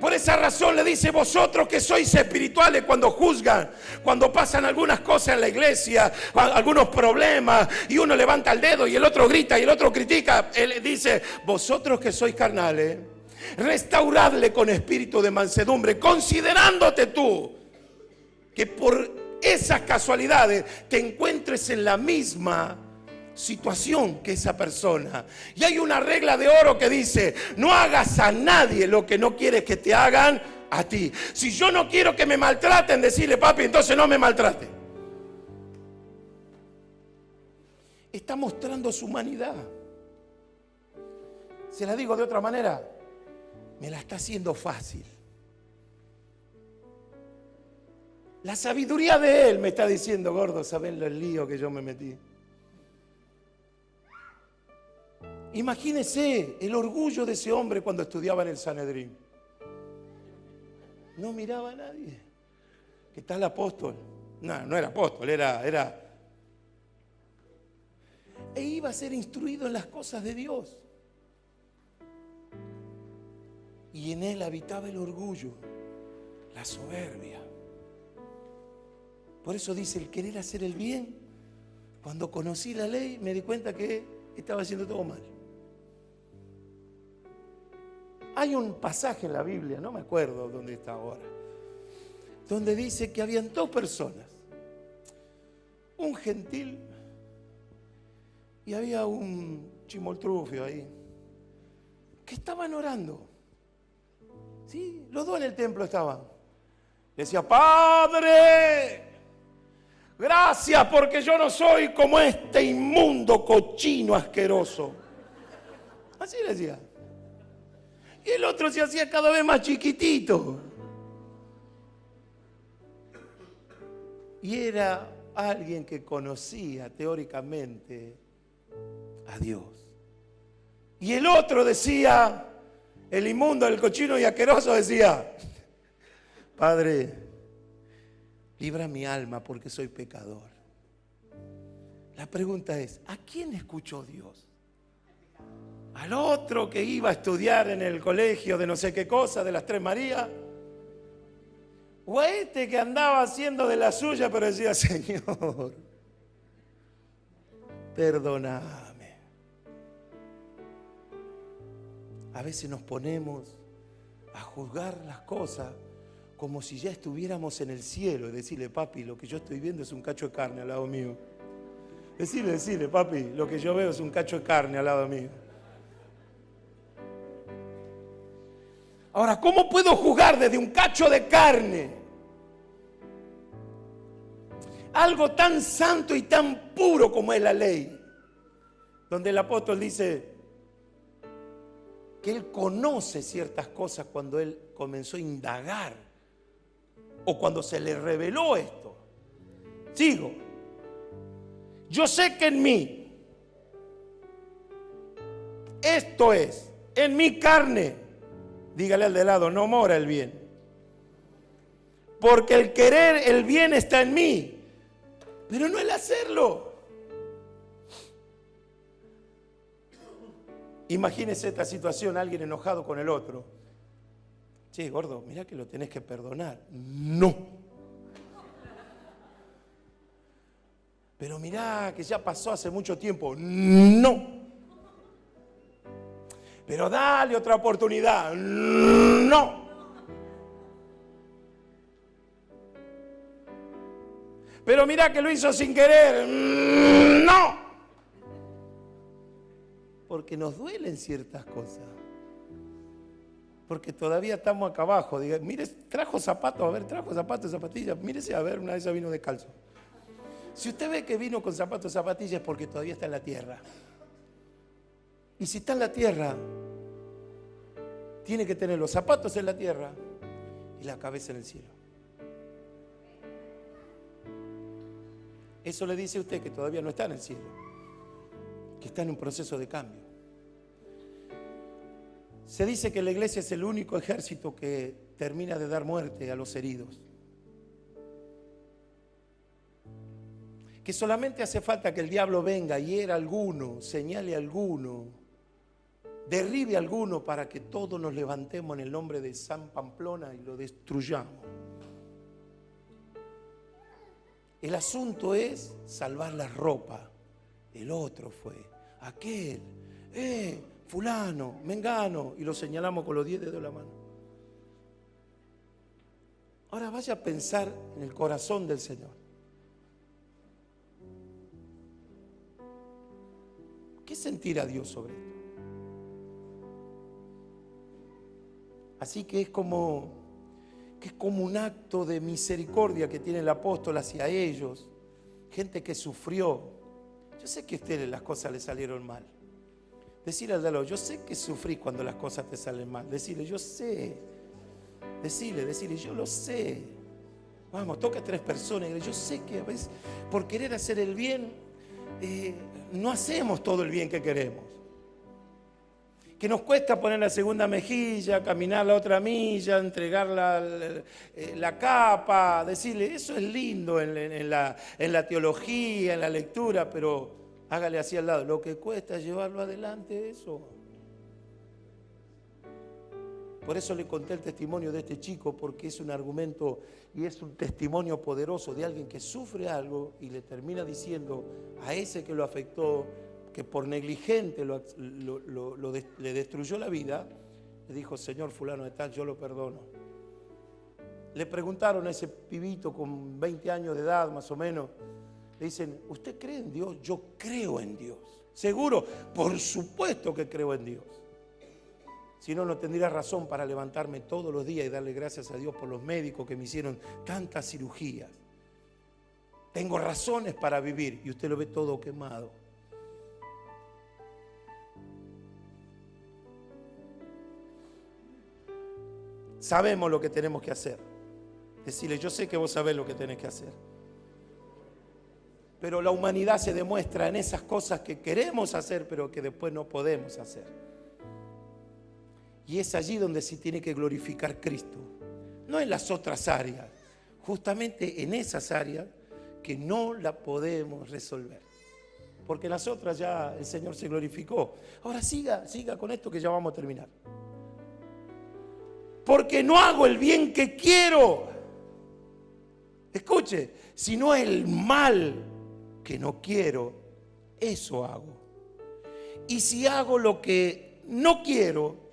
Por esa razón le dice: vosotros que sois espirituales, cuando juzgan, cuando pasan algunas cosas en la iglesia, algunos problemas, y uno levanta el dedo y el otro grita y el otro critica, él dice: vosotros que sois carnales, restauradle con espíritu de mansedumbre, considerándote tú que por esas casualidades te encuentres en la misma situación que esa persona. Y hay una regla de oro que dice: no hagas a nadie lo que no quieres que te hagan a ti. Si yo no quiero que me maltraten, decirle: papi, entonces no me maltrate. Está mostrando su humanidad. Se la digo de otra manera: me la está haciendo fácil. La sabiduría de él me está diciendo: gordo, ¿saben el lío que yo me metí? Imagínese el orgullo de ese hombre cuando estudiaba en el Sanedrín. No miraba a nadie. ¿Qué tal el apóstol? No, no era apóstol, era... E iba a ser instruido en las cosas de Dios. Y en él habitaba el orgullo, la soberbia. Por eso dice: el querer hacer el bien. Cuando conocí la ley me di cuenta que estaba haciendo todo mal. Hay un pasaje en la Biblia, no me acuerdo dónde está ahora, donde dice que habían dos personas, un gentil y había un chimoltrufio ahí, que estaban orando. Sí, los dos en el templo estaban. Decía: Padre, gracias porque yo no soy como este inmundo, cochino, asqueroso. Así le decía. Y el otro se hacía cada vez más chiquitito. Y era alguien que conocía teóricamente a Dios. Y el otro decía, el inmundo, el cochino y asqueroso, decía: Padre, libra mi alma porque soy pecador. La pregunta es: ¿a quién escuchó Dios? ¿Al otro que iba a estudiar en el colegio de no sé qué cosa, de las Tres Marías? ¿O a este que andaba haciendo de la suya pero decía: Señor, perdóname? A veces nos ponemos a juzgar las cosas como si ya estuviéramos en el cielo y decirle: papi, lo que yo estoy viendo es un cacho de carne al lado mío. Decirle: papi, lo que yo veo es un cacho de carne al lado mío. Ahora, ¿cómo puedo juzgar desde un cacho de carne algo tan santo y tan puro como es la ley? Donde el apóstol dice que él conoce ciertas cosas cuando él comenzó a indagar o cuando se le reveló esto. Sigo. Yo sé que en mí, esto es, en mi carne, dígale al de lado: no mora el bien. Porque el querer el bien está en mí, pero no el hacerlo. Imagínese esta situación: alguien enojado con el otro. Che, gordo, mirá que lo tenés que perdonar. No. Pero mirá que ya pasó hace mucho tiempo. No. Pero dale otra oportunidad. No. Pero mirá que lo hizo sin querer. No. Porque nos duelen ciertas cosas. Porque todavía estamos acá abajo. Diga, mire, trajo zapatos, a ver, trajo zapatos, zapatillas. Mírese, a ver, una vez vino descalzo. Si usted ve que vino con zapatos, zapatillas, es porque todavía está en la tierra. Y si está en la tierra, tiene que tener los zapatos en la tierra y la cabeza en el cielo. Eso le dice a usted que todavía no está en el cielo, que está en un proceso de cambio. Se dice que la iglesia es el único ejército que termina de dar muerte a los heridos. Que solamente hace falta que el diablo venga y hiera a alguno, señale a alguno, derribe a alguno para que todos nos levantemos en el nombre de San Pamplona y lo destruyamos. El asunto es salvar la ropa. El otro fue aquel, fulano, mengano, y lo señalamos con los 10 dedos de la mano. Ahora vaya a pensar en el corazón del Señor. ¿Qué sentirá Dios sobre esto? Así que es como un acto de misericordia que tiene el apóstol hacia ellos, gente que sufrió. Yo sé que a ustedes las cosas les salieron mal. Decirle al de al lado, yo sé que sufrís cuando las cosas te salen mal. Decirle, yo sé. Decirle, yo lo sé. Vamos, toca a 3 personas y dile, yo sé que a veces por querer hacer el bien no hacemos todo el bien que queremos. Que nos cuesta poner la segunda mejilla, caminar la otra milla, entregar la capa, decirle, eso es lindo en la teología, en la lectura, pero hágale así al lado, lo que cuesta es llevarlo adelante eso. Por eso le conté el testimonio de este chico, porque es un argumento y es un testimonio poderoso de alguien que sufre algo y le termina diciendo a ese que lo afectó, que por negligente le destruyó la vida, le dijo, Señor fulano de tal, yo lo perdono. Le preguntaron a ese pibito con 20 años de edad más o menos, le dicen, ¿usted cree en Dios? Yo creo en Dios. ¿Seguro? Por supuesto que creo en Dios. Si no, no tendría razón para levantarme todos los días y darle gracias a Dios por los médicos que me hicieron tantas cirugías. Tengo razones para vivir y usted lo ve todo quemado. Sabemos lo que tenemos que hacer. Decirle, yo sé que vos sabés lo que tenés que hacer. Pero la humanidad se demuestra en esas cosas que queremos hacer, pero que después no podemos hacer. Y es allí donde se tiene que glorificar Cristo. No en las otras áreas. Justamente en esas áreas que no la podemos resolver. Porque en las otras ya el Señor se glorificó. Ahora siga con esto que ya vamos a terminar. Porque no hago el bien que quiero. Escuche, sino el mal que no quiero, eso hago. Y si hago lo que no quiero,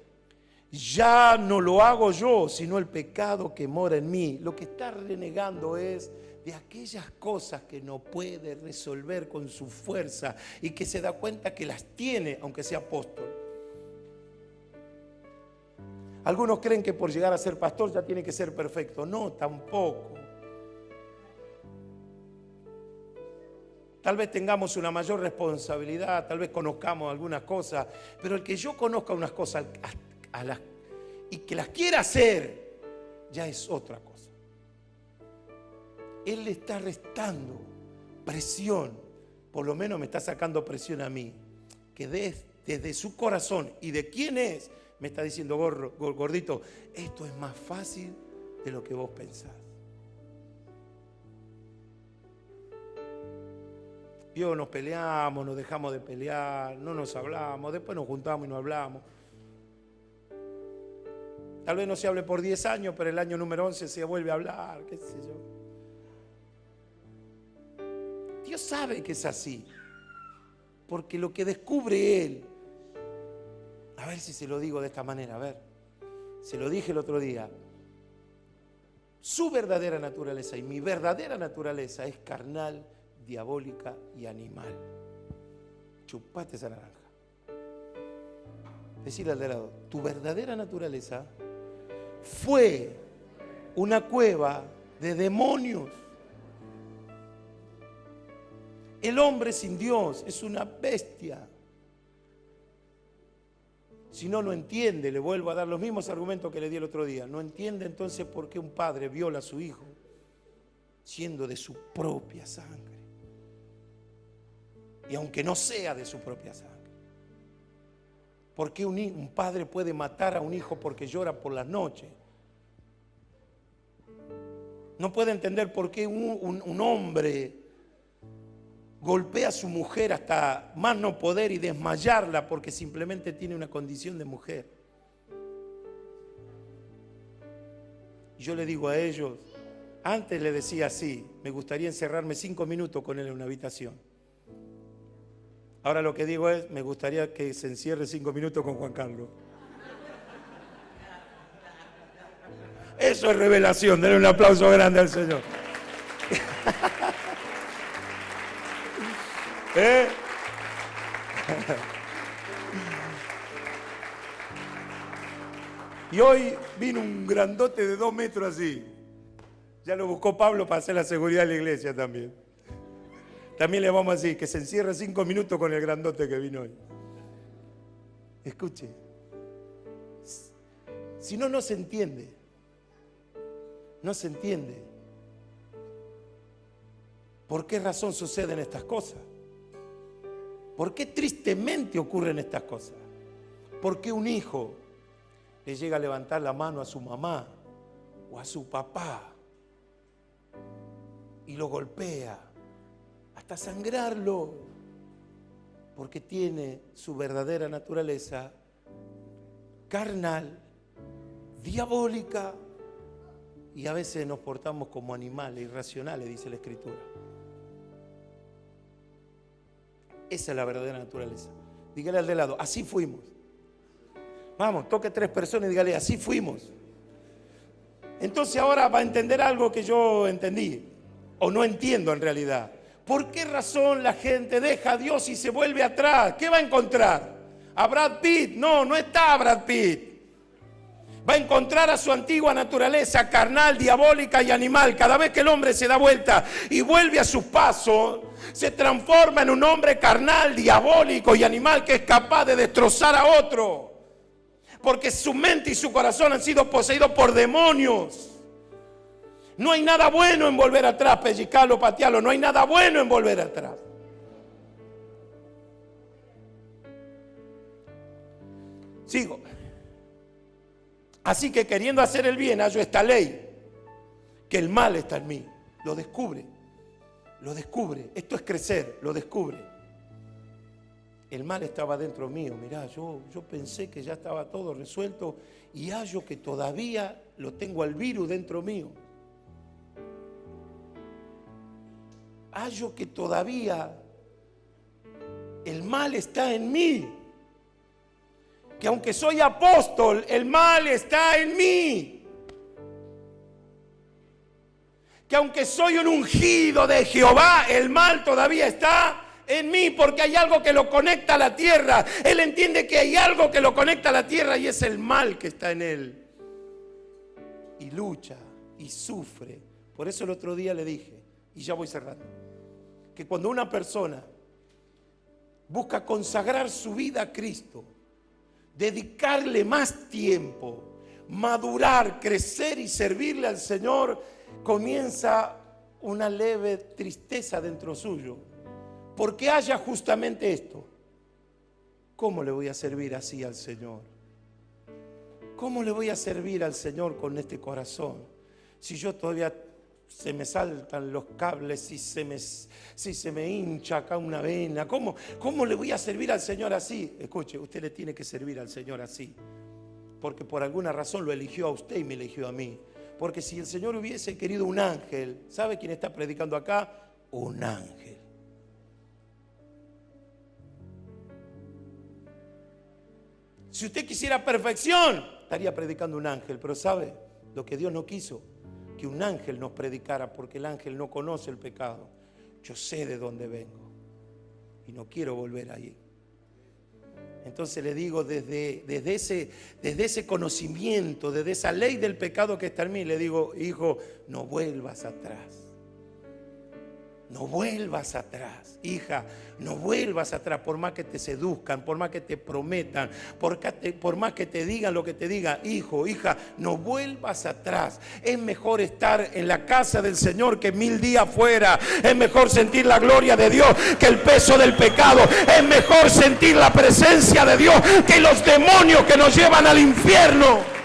ya no lo hago yo, sino el pecado que mora en mí. Lo que está renegando es de aquellas cosas que no puede resolver con su fuerza y que se da cuenta que las tiene, aunque sea apóstol. Algunos creen que por llegar a ser pastor ya tiene que ser perfecto. No, tampoco. Tal vez tengamos una mayor responsabilidad, tal vez conozcamos algunas cosas, pero el que yo conozca unas cosas y que las quiera hacer, ya es otra cosa. Él le está restando presión, por lo menos me está sacando presión a mí, que desde su corazón y de quién es, me está diciendo, gordito, esto es más fácil de lo que vos pensás. Vio, nos peleamos, nos dejamos de pelear, no nos hablamos, después nos juntamos y no hablamos. Tal vez no se hable por 10 años, pero el año número 11 se vuelve a hablar, qué sé yo. Dios sabe que es así, porque lo que descubre Él, a ver si se lo digo de esta manera, a ver, se lo dije el otro día, su verdadera naturaleza y mi verdadera naturaleza es carnal, diabólica y animal. Chupate esa naranja. Decirle al de lado, tu verdadera naturaleza fue una cueva de demonios. El hombre sin Dios es una bestia. Si no lo entiende, le vuelvo a dar los mismos argumentos que le di el otro día. No entiende entonces por qué un padre viola a su hijo siendo de su propia sangre. Y aunque no sea de su propia sangre. ¿Por qué un padre puede matar a un hijo porque llora por las noches? No puede entender por qué un hombre golpea a su mujer hasta más no poder y desmayarla porque simplemente tiene una condición de mujer. Y yo le digo a ellos, antes le decía así, me gustaría encerrarme 5 minutos con él en una habitación. Ahora lo que digo es, me gustaría que se encierre 5 minutos con Juan Carlos. Eso es revelación, denle un aplauso grande al Señor. Y hoy vino un grandote de 2 metros así. Ya lo buscó Pablo para hacer la seguridad de la iglesia también. También le vamos a decir que se encierre 5 minutos con el grandote que vino hoy. Escuche. Si no, no se entiende. No se entiende. ¿Por qué razón suceden estas cosas? ¿Por qué tristemente ocurren estas cosas? ¿Por qué un hijo le llega a levantar la mano a su mamá o a su papá y lo golpea hasta sangrarlo? Porque tiene su verdadera naturaleza carnal, diabólica, y a veces nos portamos como animales irracionales, dice la Escritura. Esa es la verdadera naturaleza. Dígale al de lado, así fuimos. Vamos, toque 3 personas y dígale, así fuimos. Entonces ahora va a entender algo que yo entendí, o no entiendo en realidad. ¿Por qué razón la gente deja a Dios y se vuelve atrás? ¿Qué va a encontrar? ¿A Brad Pitt? No, no está Brad Pitt. Va a encontrar a su antigua naturaleza carnal, diabólica y animal. Cada vez que el hombre se da vuelta y vuelve a sus pasos, se transforma en un hombre carnal, diabólico y animal que es capaz de destrozar a otro. Porque su mente y su corazón han sido poseídos por demonios. No hay nada bueno en volver atrás, pellizcarlo, patearlo. No hay nada bueno en volver atrás. Sigo. Así que queriendo hacer el bien, hallo esta ley, que el mal está en mí. Lo descubre, lo descubre. Esto es crecer, lo descubre. El mal estaba dentro mío. Mirá, yo pensé que ya estaba todo resuelto y hallo que todavía lo tengo al virus dentro mío. Hallo que todavía el mal está en mí. Que aunque soy apóstol, el mal está en mí. Que aunque soy un ungido de Jehová, el mal todavía está en mí, porque hay algo que lo conecta a la tierra. Él entiende que hay algo que lo conecta a la tierra y es el mal que está en él. Y lucha y sufre. Por eso el otro día le dije, y ya voy cerrando, que cuando una persona busca consagrar su vida a Cristo, dedicarle más tiempo, madurar, crecer y servirle al Señor, comienza una leve tristeza dentro suyo, porque haya justamente esto. ¿Cómo le voy a servir así al Señor? ¿Cómo le voy a servir al Señor con este corazón? Si yo todavía se me saltan los cables, si se me hincha acá una vena, ¿cómo le voy a servir al Señor así? Escuche, usted le tiene que servir al Señor así, porque por alguna razón lo eligió a usted y me eligió a mí. Porque si el Señor hubiese querido un ángel, ¿sabe quién está predicando acá? Un ángel. Si usted quisiera perfección, estaría predicando un ángel, pero ¿sabe lo que Dios no quiso? Que un ángel nos predicara, porque el ángel no conoce el pecado. Yo sé de dónde vengo y no quiero volver ahí. Entonces le digo, desde ese conocimiento, desde esa ley del pecado que está en mí, le digo, hijo, no vuelvas atrás. No vuelvas atrás, hija, no vuelvas atrás, por más que te seduzcan, por más que te prometan, por más que te digan lo que te digan, hijo, hija, no vuelvas atrás. Es mejor estar en la casa del Señor que 1000 días fuera. Es mejor sentir la gloria de Dios que el peso del pecado. Es mejor sentir la presencia de Dios que los demonios que nos llevan al infierno.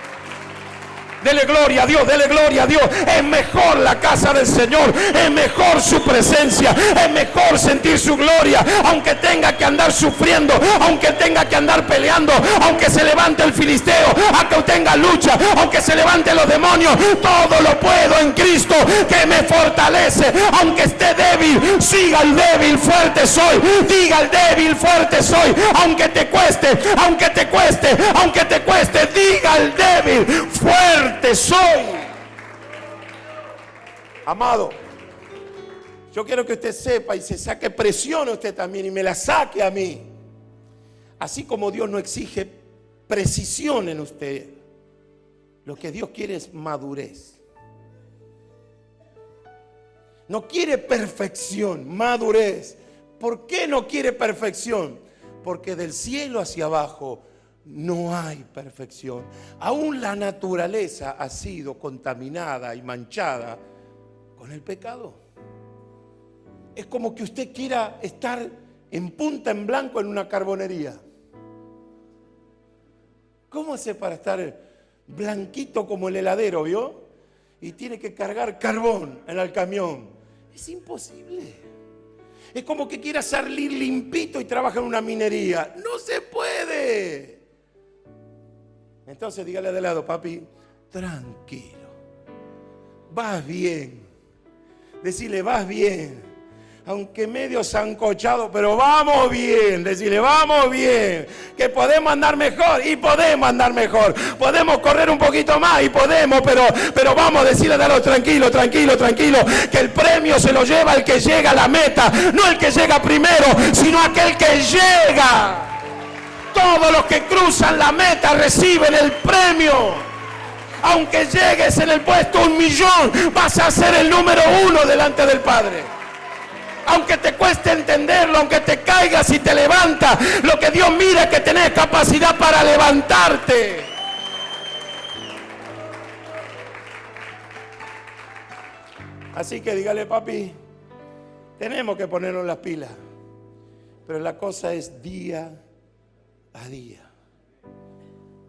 Dele gloria a Dios, dele gloria a Dios. Es mejor la casa del Señor, es mejor su presencia, es mejor sentir su gloria, aunque tenga que andar sufriendo, aunque tenga que andar peleando, aunque se levante el filisteo, aunque tenga lucha, aunque se levanten los demonios. Todo lo puedo en Cristo que me fortalece. Aunque esté débil, siga el débil, fuerte soy. Diga el débil, fuerte soy. Aunque te cueste, aunque te cueste, aunque te cueste, diga el débil, fuerte soy. Amado, yo quiero que usted sepa y se saque presión a usted también y me la saque a mí. Así como Dios no exige precisión en usted, lo que Dios quiere es madurez. No quiere perfección, madurez. ¿Por qué no quiere perfección? Porque del cielo hacia abajo no hay perfección. Aún la naturaleza ha sido contaminada y manchada con el pecado. Es como que usted quiera estar en punta en blanco en una carbonería. ¿Cómo hace para estar blanquito como el heladero, vio? Y tiene que cargar carbón en el camión. Es imposible. Es como que quiera salir limpito y trabaja en una minería. No se puede. Entonces dígale de lado, papi, tranquilo, vas bien. Decirle, vas bien. Aunque medio sancochado, pero vamos bien. Decirle, vamos bien. Que podemos andar mejor y podemos andar mejor. Podemos correr un poquito más y podemos, pero vamos a decirle, dale, tranquilo, tranquilo, tranquilo. Que el premio se lo lleva el que llega a la meta. No el que llega primero, sino aquel que llega. Todos los que cruzan la meta reciben el premio. Aunque llegues en el puesto 1.000.000, vas a ser el número 1 delante del Padre. Aunque te cueste entenderlo, aunque te caigas y te levantas, lo que Dios mira es que tenés capacidad para levantarte. Así que dígale, papi, tenemos que ponernos las pilas. Pero la cosa es día a día.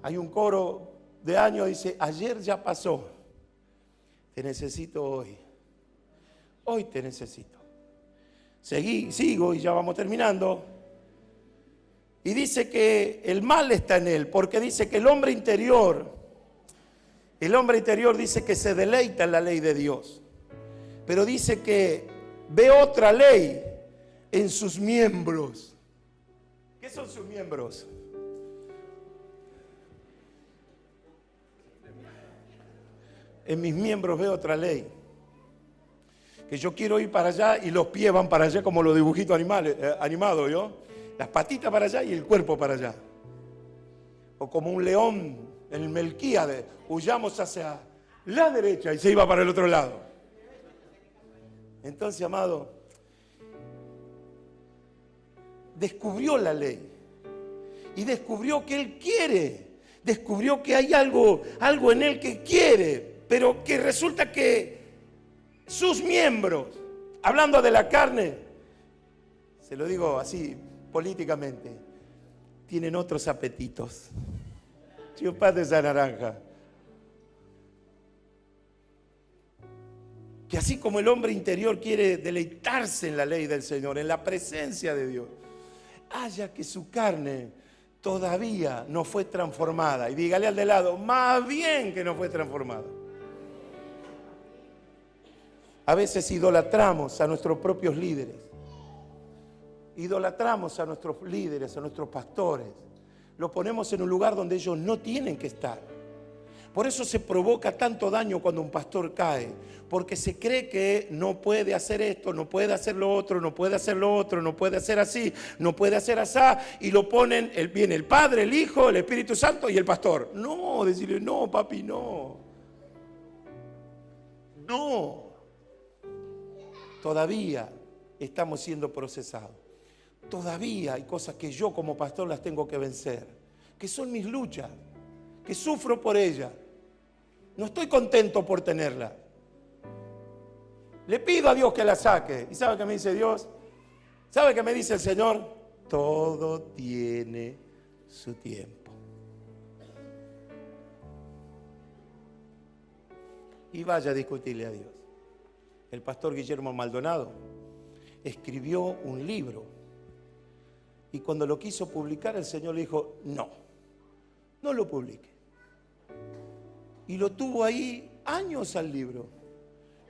Hay un coro de años, dice, ayer ya pasó. Te necesito hoy. Hoy te necesito. Sigo y ya vamos terminando. Y dice que el mal está en él, porque dice que el hombre interior dice que se deleita en la ley de Dios. Pero dice que ve otra ley en sus miembros. ¿Qué son sus miembros? En mis miembros veo otra ley. Que yo quiero ir para allá y los pies van para allá como los dibujitos animados, ¿yo? Las patitas para allá y el cuerpo para allá. O como un león en el Melquíades, huyamos hacia la derecha y se iba para el otro lado. Entonces, amado, descubrió la ley y descubrió que él quiere, descubrió que hay algo en él que quiere, pero que resulta que sus miembros, hablando de la carne, se lo digo así políticamente, tienen otros apetitos. Chupate esa naranja. Que así como el hombre interior quiere deleitarse en la ley del Señor, en la presencia de Dios, haya que su carne todavía no fue transformada. Y dígale al de lado, más bien que no fue transformada. A veces idolatramos a nuestros propios líderes. Idolatramos a nuestros líderes, a nuestros pastores. Los ponemos en un lugar donde ellos no tienen que estar. Por eso se provoca tanto daño cuando un pastor cae. Porque se cree que no puede hacer esto, no puede hacer lo otro, no puede hacer lo otro, no puede hacer así, no puede hacer así. Y lo ponen, viene el Padre, el Hijo, el Espíritu Santo y el pastor. No, decirle, no, papi, no. No. Todavía estamos siendo procesados. Todavía hay cosas que yo como pastor las tengo que vencer. Que son mis luchas. Que sufro por ellas. No estoy contento por tenerlas. Le pido a Dios que la saque. ¿Y sabe qué me dice Dios? ¿Sabe qué me dice el Señor? Todo tiene su tiempo. y vaya a discutirle a Dios. El pastor Guillermo Maldonado escribió un libro y cuando lo quiso publicar el Señor le dijo, no lo publique. Y lo tuvo ahí años al libro.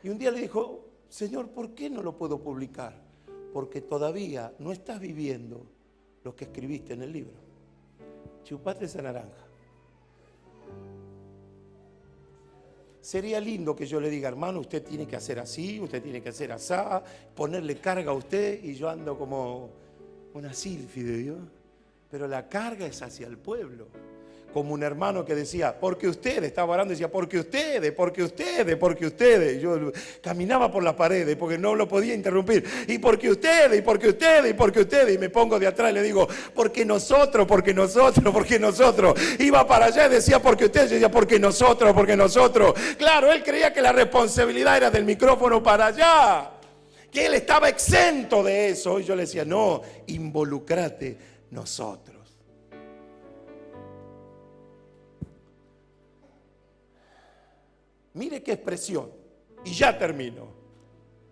Y un día le dijo, Señor, ¿por qué no lo puedo publicar? Porque todavía no estás viviendo lo que escribiste en el libro. Chupate esa naranja. Sería lindo que yo le diga, hermano, usted tiene que hacer así, usted tiene que hacer así, ponerle carga a usted, y yo ando como una sílfide, Dios. Pero la carga es hacia el pueblo. Como un hermano que decía, porque ustedes, estaba orando y decía, porque ustedes, porque ustedes, porque ustedes. Y yo caminaba por las paredes porque no lo podía interrumpir. Y porque ustedes, y porque ustedes, y porque ustedes. Y me pongo de atrás y le digo, porque nosotros, porque nosotros, porque nosotros. Iba para allá y decía, porque ustedes. Yo decía, porque nosotros, porque nosotros. Claro, él creía que la responsabilidad era del micrófono para allá. Que él estaba exento de eso. Y yo le decía, no, involucrate nosotros. Mire qué expresión. Y ya termino.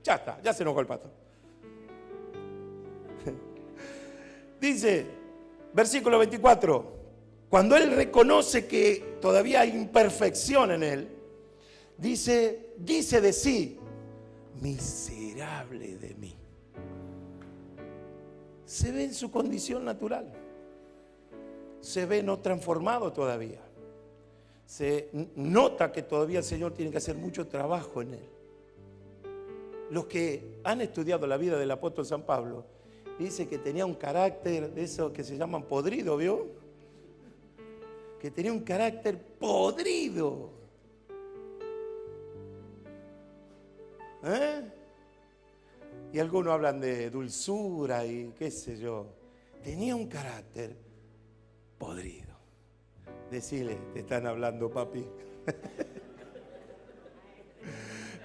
Ya está, ya se enojó el pastor. Dice, versículo 24. Cuando él reconoce que todavía hay imperfección en él, dice de sí, miserable de mí. Se ve en su condición natural. Se ve no transformado todavía. Se nota que todavía el Señor tiene que hacer mucho trabajo en él. Los que han estudiado la vida del apóstol San Pablo, dice que tenía un carácter de esos que se llaman podrido, ¿vio? Que tenía un carácter podrido. Y algunos hablan de dulzura y qué sé yo. Tenía un carácter podrido. Decile, te están hablando, papi.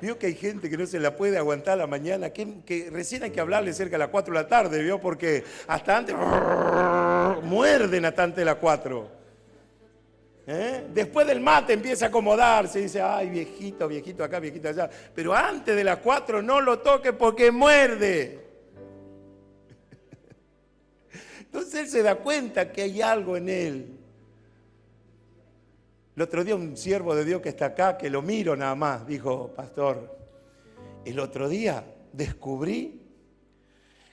Vio que hay gente que no se la puede aguantar a la mañana, que recién hay que hablarle cerca de las 4 de la tarde, ¿vio? Porque hasta antes muerden hasta antes de las 4. Después del mate empieza a acomodarse y dice, ay, viejito, viejito acá, viejito allá. Pero antes de las 4 no lo toque porque muerde. Entonces él se da cuenta que hay algo en él. El otro día un siervo de Dios que está acá, que lo miro nada más, dijo, pastor, el otro día descubrí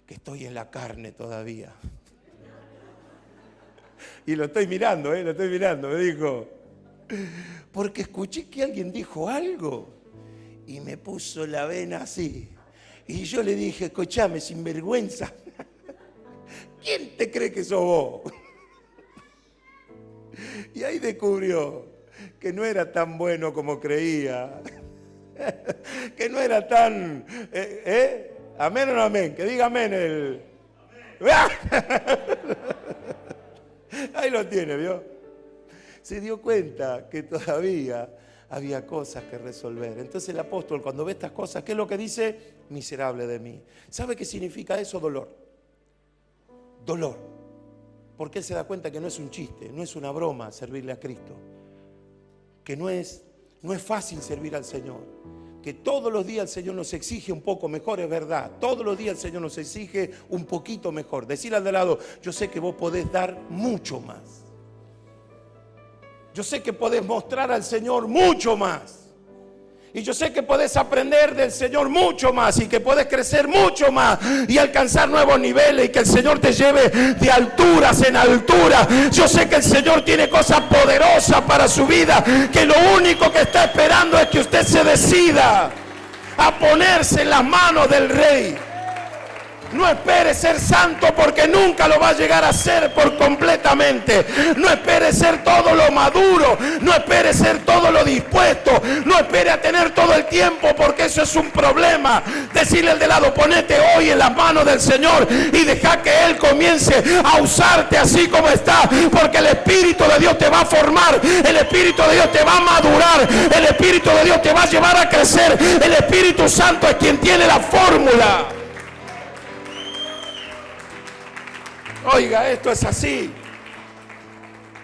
que estoy en la carne todavía. Y lo estoy mirando, me dijo, porque escuché que alguien dijo algo y me puso la vena así. Y yo le dije, escuchame, sinvergüenza, ¿quién te cree que sos vos? Y ahí descubrió que no era tan bueno como creía, que no era tan... ¿Amén o no amén? Que diga amén. Ahí lo tiene, ¿vio? Se dio cuenta que todavía había cosas que resolver. Entonces el apóstol, cuando ve estas cosas, ¿qué es lo que dice? Miserable de mí. ¿Sabe qué significa eso? Dolor. Dolor. Porque él se da cuenta que no es un chiste, no es una broma servirle a Cristo. Que no es fácil servir al Señor. Que todos los días el Señor nos exige un poco mejor, es verdad. Todos los días el Señor nos exige un poquito mejor. Decirle al de lado, yo sé que vos podés dar mucho más. Yo sé que podés mostrar al Señor mucho más. Y yo sé que podés aprender del Señor mucho más y que podés crecer mucho más y alcanzar nuevos niveles y que el Señor te lleve de alturas en alturas. Yo sé que el Señor tiene cosas poderosas para su vida, que lo único que está esperando es que usted se decida a ponerse en las manos del Rey. No espere ser santo porque nunca lo va a llegar a ser por completamente. No espere ser todo lo maduro. No espere ser todo lo dispuesto. No espere a tener todo el tiempo porque eso es un problema. Decirle al de lado, ponete hoy en las manos del Señor y deja que Él comience a usarte así como está. Porque el Espíritu de Dios te va a formar. El Espíritu de Dios te va a madurar. El Espíritu de Dios te va a llevar a crecer. El Espíritu Santo es quien tiene la fórmula. Oiga, esto es así.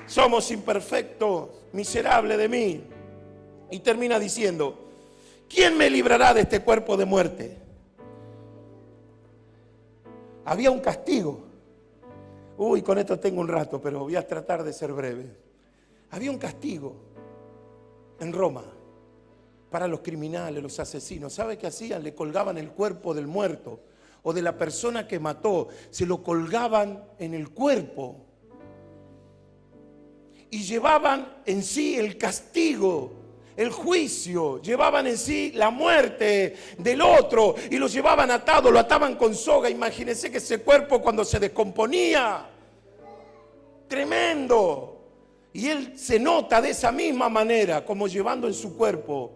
Somos imperfectos, miserable de mí. Y termina diciendo, ¿Quién me librará de este cuerpo de muerte? Había un castigo. Uy, con esto tengo un rato, pero voy a tratar de ser breve. Había un castigo en Roma para los criminales, los asesinos. ¿Sabe qué hacían? Le colgaban el cuerpo del muerto o de la persona que mató. Se lo colgaban en el cuerpo y llevaban en sí el castigo, el juicio, llevaban en sí la muerte del otro y lo llevaban atado, lo ataban con soga. Imagínense que ese cuerpo cuando se descomponía, tremendo. Y él se nota de esa misma manera, como llevando en su cuerpo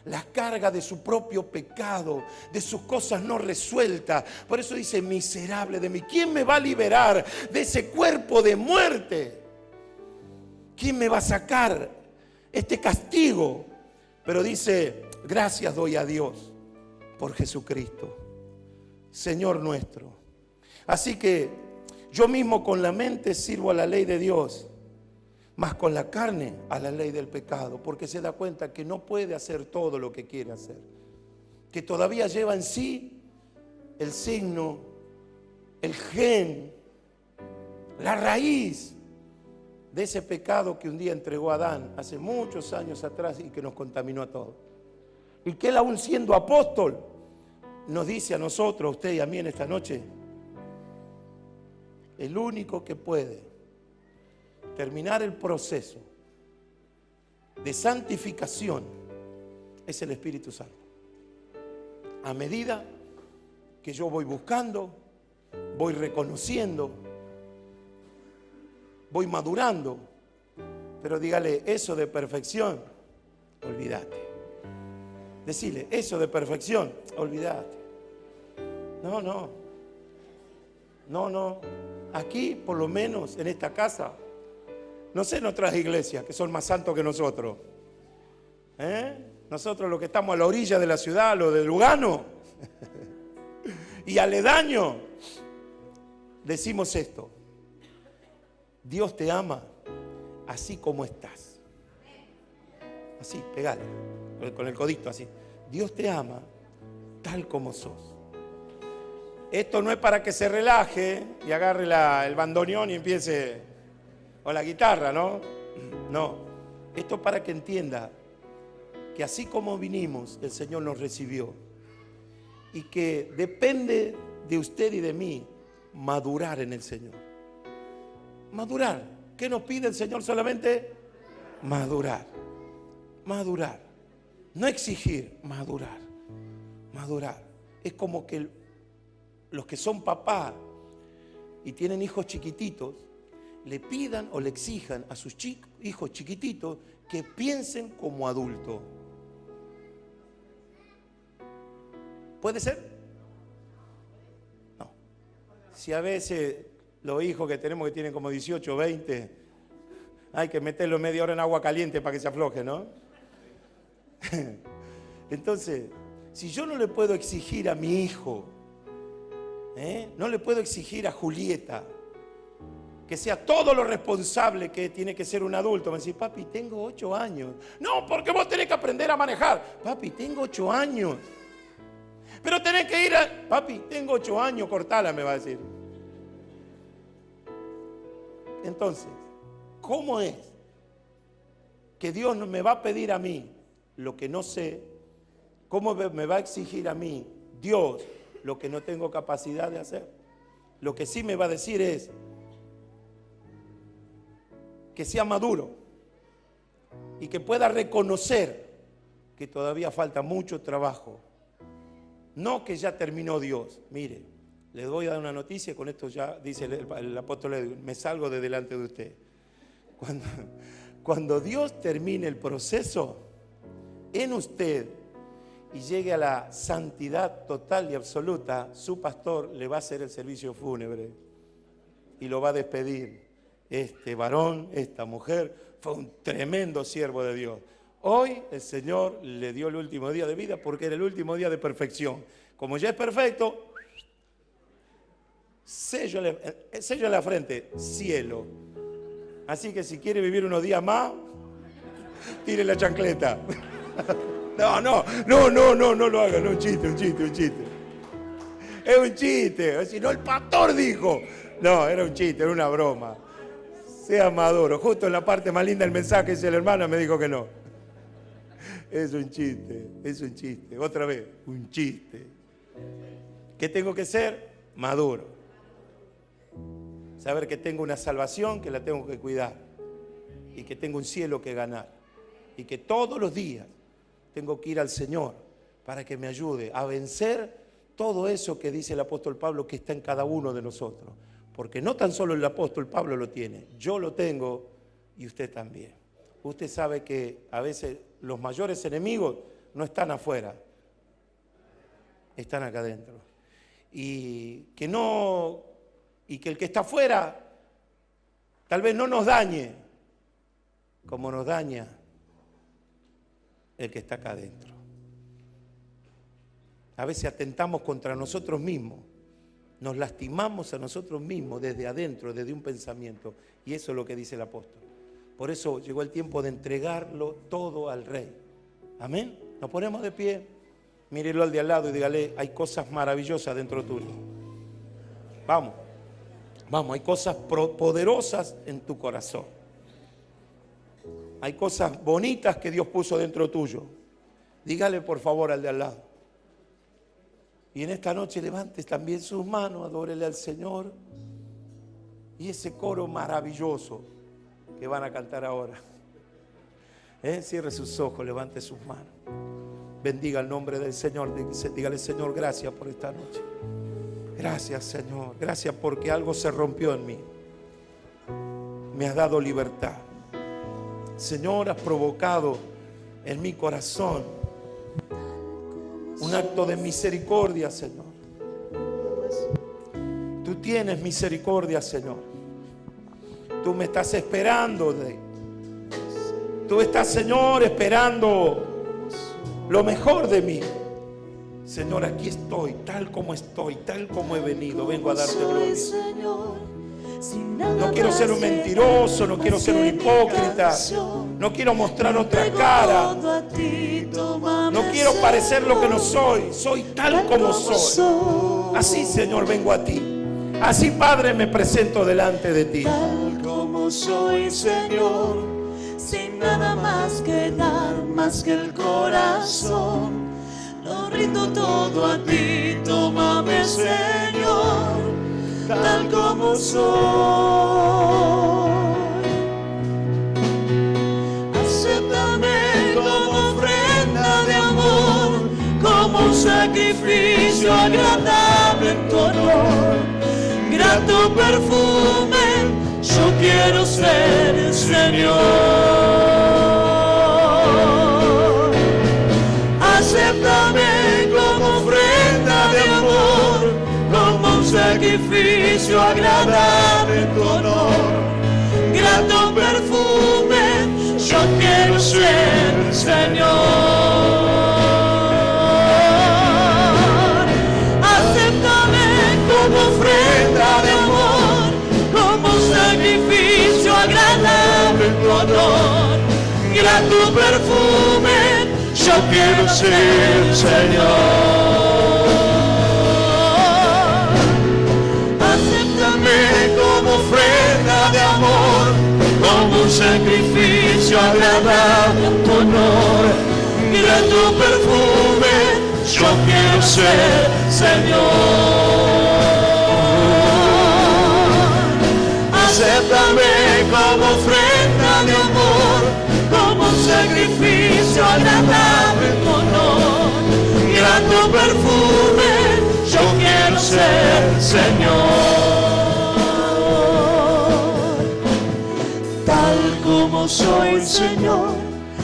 la carga de su propio pecado, de sus cosas no resueltas. Por eso dice, miserable de mí, ¿quién me va a liberar de ese cuerpo de muerte? ¿Quién me va a sacar este castigo? Pero dice, gracias doy a Dios por Jesucristo, Señor nuestro. Así que yo mismo con la mente sirvo a la ley de Dios, mas con la carne a la ley del pecado, porque se da cuenta que no puede hacer todo lo que quiere hacer, que todavía lleva en sí el signo, el gen, la raíz de ese pecado que un día entregó a Adán hace muchos años atrás y que nos contaminó a todos. Y que él, aún siendo apóstol, nos dice a nosotros, a usted y a mí en esta noche, el único que puede terminar el proceso de santificación es el Espíritu Santo. A medida que yo voy buscando, voy reconociendo, voy madurando, pero dígale, eso de perfección, olvídate. Decile, eso de perfección, olvídate. No. Aquí, por lo menos en esta casa, no sé en otras iglesias que son más santos que nosotros. Nosotros los que estamos a la orilla de la ciudad, los de Lugano y aledaño, decimos esto: Dios te ama así como estás. Así, pegale, con el codito así. Dios te ama tal como sos. Esto no es para que se relaje y agarre el bandoneón y empiece, o la guitarra, ¿no? No, esto es para que entienda que así como vinimos, el Señor nos recibió y que depende de usted y de mí madurar en el Señor. Madurar. ¿Qué nos pide el Señor solamente? Madurar. Madurar. No exigir, madurar. Madurar. Es como que los que son papás y tienen hijos chiquititos, le pidan o le exijan a sus hijos chiquititos que piensen como adultos. ¿Puede ser? No. Si a veces los hijos que tenemos que tienen como 18 o 20, hay que meterlo media hora en agua caliente para que se afloje, ¿no? Entonces, si yo no le puedo exigir a mi hijo, no le puedo exigir a Julieta que sea todo lo responsable que tiene que ser un adulto. Me dice, papi, tengo 8 años. No, porque vos tenés que aprender a manejar. Papi, tengo 8 años. Pero tenés que ir a... Papi, tengo 8 años, cortala, me va a decir. Entonces, ¿cómo es que Dios me va a pedir a mí lo que no sé? ¿Cómo me va a exigir a mí Dios lo que no tengo capacidad de hacer? Lo que sí me va a decir es que sea maduro y que pueda reconocer que todavía falta mucho trabajo. No que ya terminó Dios. Mire, les voy a dar una noticia, con esto ya dice el apóstol Edwin, me salgo de delante de usted. Cuando Dios termine el proceso en usted y llegue a la santidad total y absoluta, su pastor le va a hacer el servicio fúnebre y lo va a despedir. Este varón, esta mujer, fue un tremendo siervo de Dios. Hoy el Señor le dio el último día de vida porque era el último día de perfección. Como ya es perfecto, sello en la frente, cielo. Así que si quiere vivir unos días más, tire la chancleta. No lo haga, no, un chiste. Es un chiste. Si no, el pastor dijo. No, era un chiste, era una broma. Sea maduro. Justo en la parte más linda del mensaje dice el hermano, me dijo que no. Es un chiste. Otra vez, un chiste. ¿Qué tengo que ser? Maduro. Saber que tengo una salvación que la tengo que cuidar. Y que tengo un cielo que ganar. Y que todos los días tengo que ir al Señor para que me ayude a vencer todo eso que dice el apóstol Pablo que está en cada uno de nosotros. Porque no tan solo el apóstol Pablo lo tiene, yo lo tengo y usted también. Usted sabe que a veces los mayores enemigos no están afuera, están acá adentro. Y que el que está afuera tal vez no nos dañe como nos daña el que está acá adentro. A veces atentamos contra nosotros mismos. Nos lastimamos a nosotros mismos desde adentro, desde un pensamiento. Y eso es lo que dice el apóstol. Por eso llegó el tiempo de entregarlo todo al Rey. Amén. Nos ponemos de pie. Mírelo al de al lado y dígale, hay cosas maravillosas dentro tuyo. Vamos, hay cosas poderosas en tu corazón. Hay cosas bonitas que Dios puso dentro tuyo. Dígale por favor al de al lado. Y en esta noche levantes también sus manos, adórele al Señor. Y ese coro maravilloso que van a cantar ahora. Cierre sus ojos, levante sus manos. Bendiga el nombre del Señor. Dígale, Señor, gracias por esta noche. Gracias, Señor. Gracias porque algo se rompió en mí. Me has dado libertad. Señor, has provocado en mi corazón un acto de misericordia, Señor. Tú tienes misericordia, Señor. Tú me estás esperando. Tú estás, Señor, esperando lo mejor de mí. Señor, aquí estoy, tal como estoy, tal como he venido. Vengo a darte gloria. No quiero ser un mentiroso, no quiero ser un hipócrita. No quiero mostrar otra cara. No quiero parecer lo que no soy. Soy tal como soy. Así, Señor, vengo a ti. Así, Padre, me presento delante de ti. Tal como soy, Señor, sin nada más que dar, más que el corazón. Lo rindo todo a ti, tómame, Señor, tal como soy. Acéptame como ofrenda de amor, como un sacrificio agradable en tu honor. Grato perfume, yo quiero ser, Señor. Acéptame como ofrenda de amor, como un sacrificio agradable en tu honor. Grato perfume, yo quiero ser, Señor. Acéptame como ofrenda de amor, como un sacrificio agradable en tu honor. Grato perfume, yo quiero ser, Señor. Acéptame como ofrenda de amor, como un sacrificio agradable en tu honor. Grato perfume, yo quiero ser, Señor. Acéptame como ofrenda de amor, como un sacrificio agradable en tu honor. Grato perfume, yo quiero ser, Señor. Tal como soy, Señor,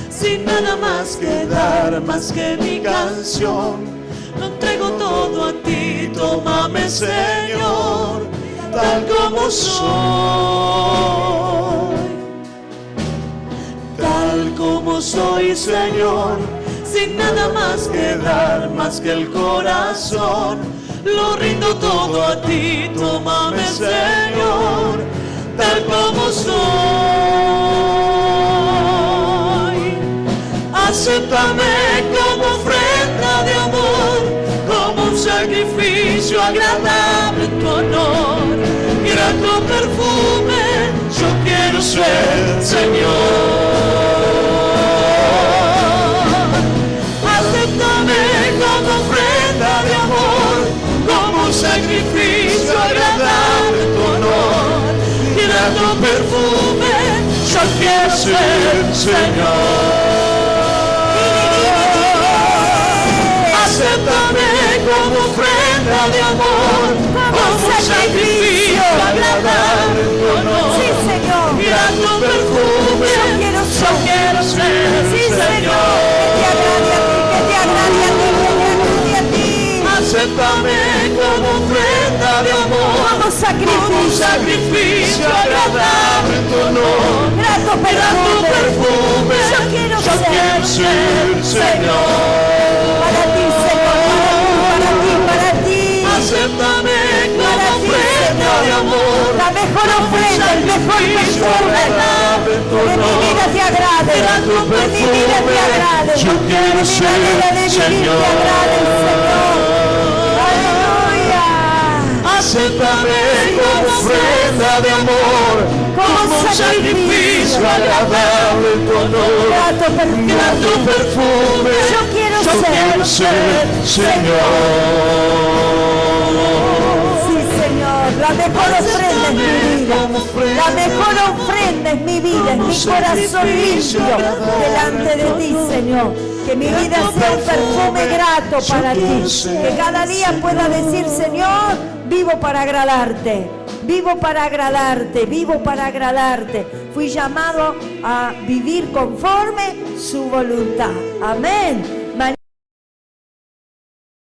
sin nada más que dar, más que mi canción. Lo entrego todo a ti, tómame, Señor, tal como soy. Tal como soy, Señor, sin nada más que dar, más que el corazón. Lo rindo todo a ti, tómame, Señor, tal como soy. Acéptame como ofrenda de amor, como un sacrificio agradable en tu honor. Grato perfume, yo quiero ser, Señor. Acéptame como ofrenda de amor, como un sacrificio agradable en tu honor. Grato perfume, yo quiero ser, Señor. Acéptame como ofrenda de amor, como un sacrificio agradable en tu honor. Sí, Señor. Grato perfume, Yo quiero ser. yo quiero ser, Sí, Señor. Señor. Que te agrade a ti, que te agrade a ti, que te agrade a ti. Acéptame como ofrenda de amor, Como sacrificio. sacrificio agradable en tu honor. Grato perfume, Yo quiero yo quiero ser, Señor. Para ti, Señor, para ti, para ti. Acéptame como Para ti, ofrenda de Señor. amor, La mejor ofrenda, el mejor perfume. Que mi vida te agrade. Que mi vida te agrade. Yo quiero Que mi ser, manera de vivir Señor. te agrade, Señor. Aleluya. Acéptame como ofrenda de amor, Como un sacrificio agradable en tu honor. Grato perfume. Grato perfume, Yo quiero ser, Señor. Sí, Señor, la mejor ofrenda es mi vida. La mejor ofrenda es mi vida, es mi corazón limpio delante de ti, Señor. Que mi vida sea un perfume grato para ti. Que cada día pueda decir, Señor, vivo para agradarte. Vivo para agradarte, vivo para agradarte. Fui llamado a vivir conforme su voluntad. Amén.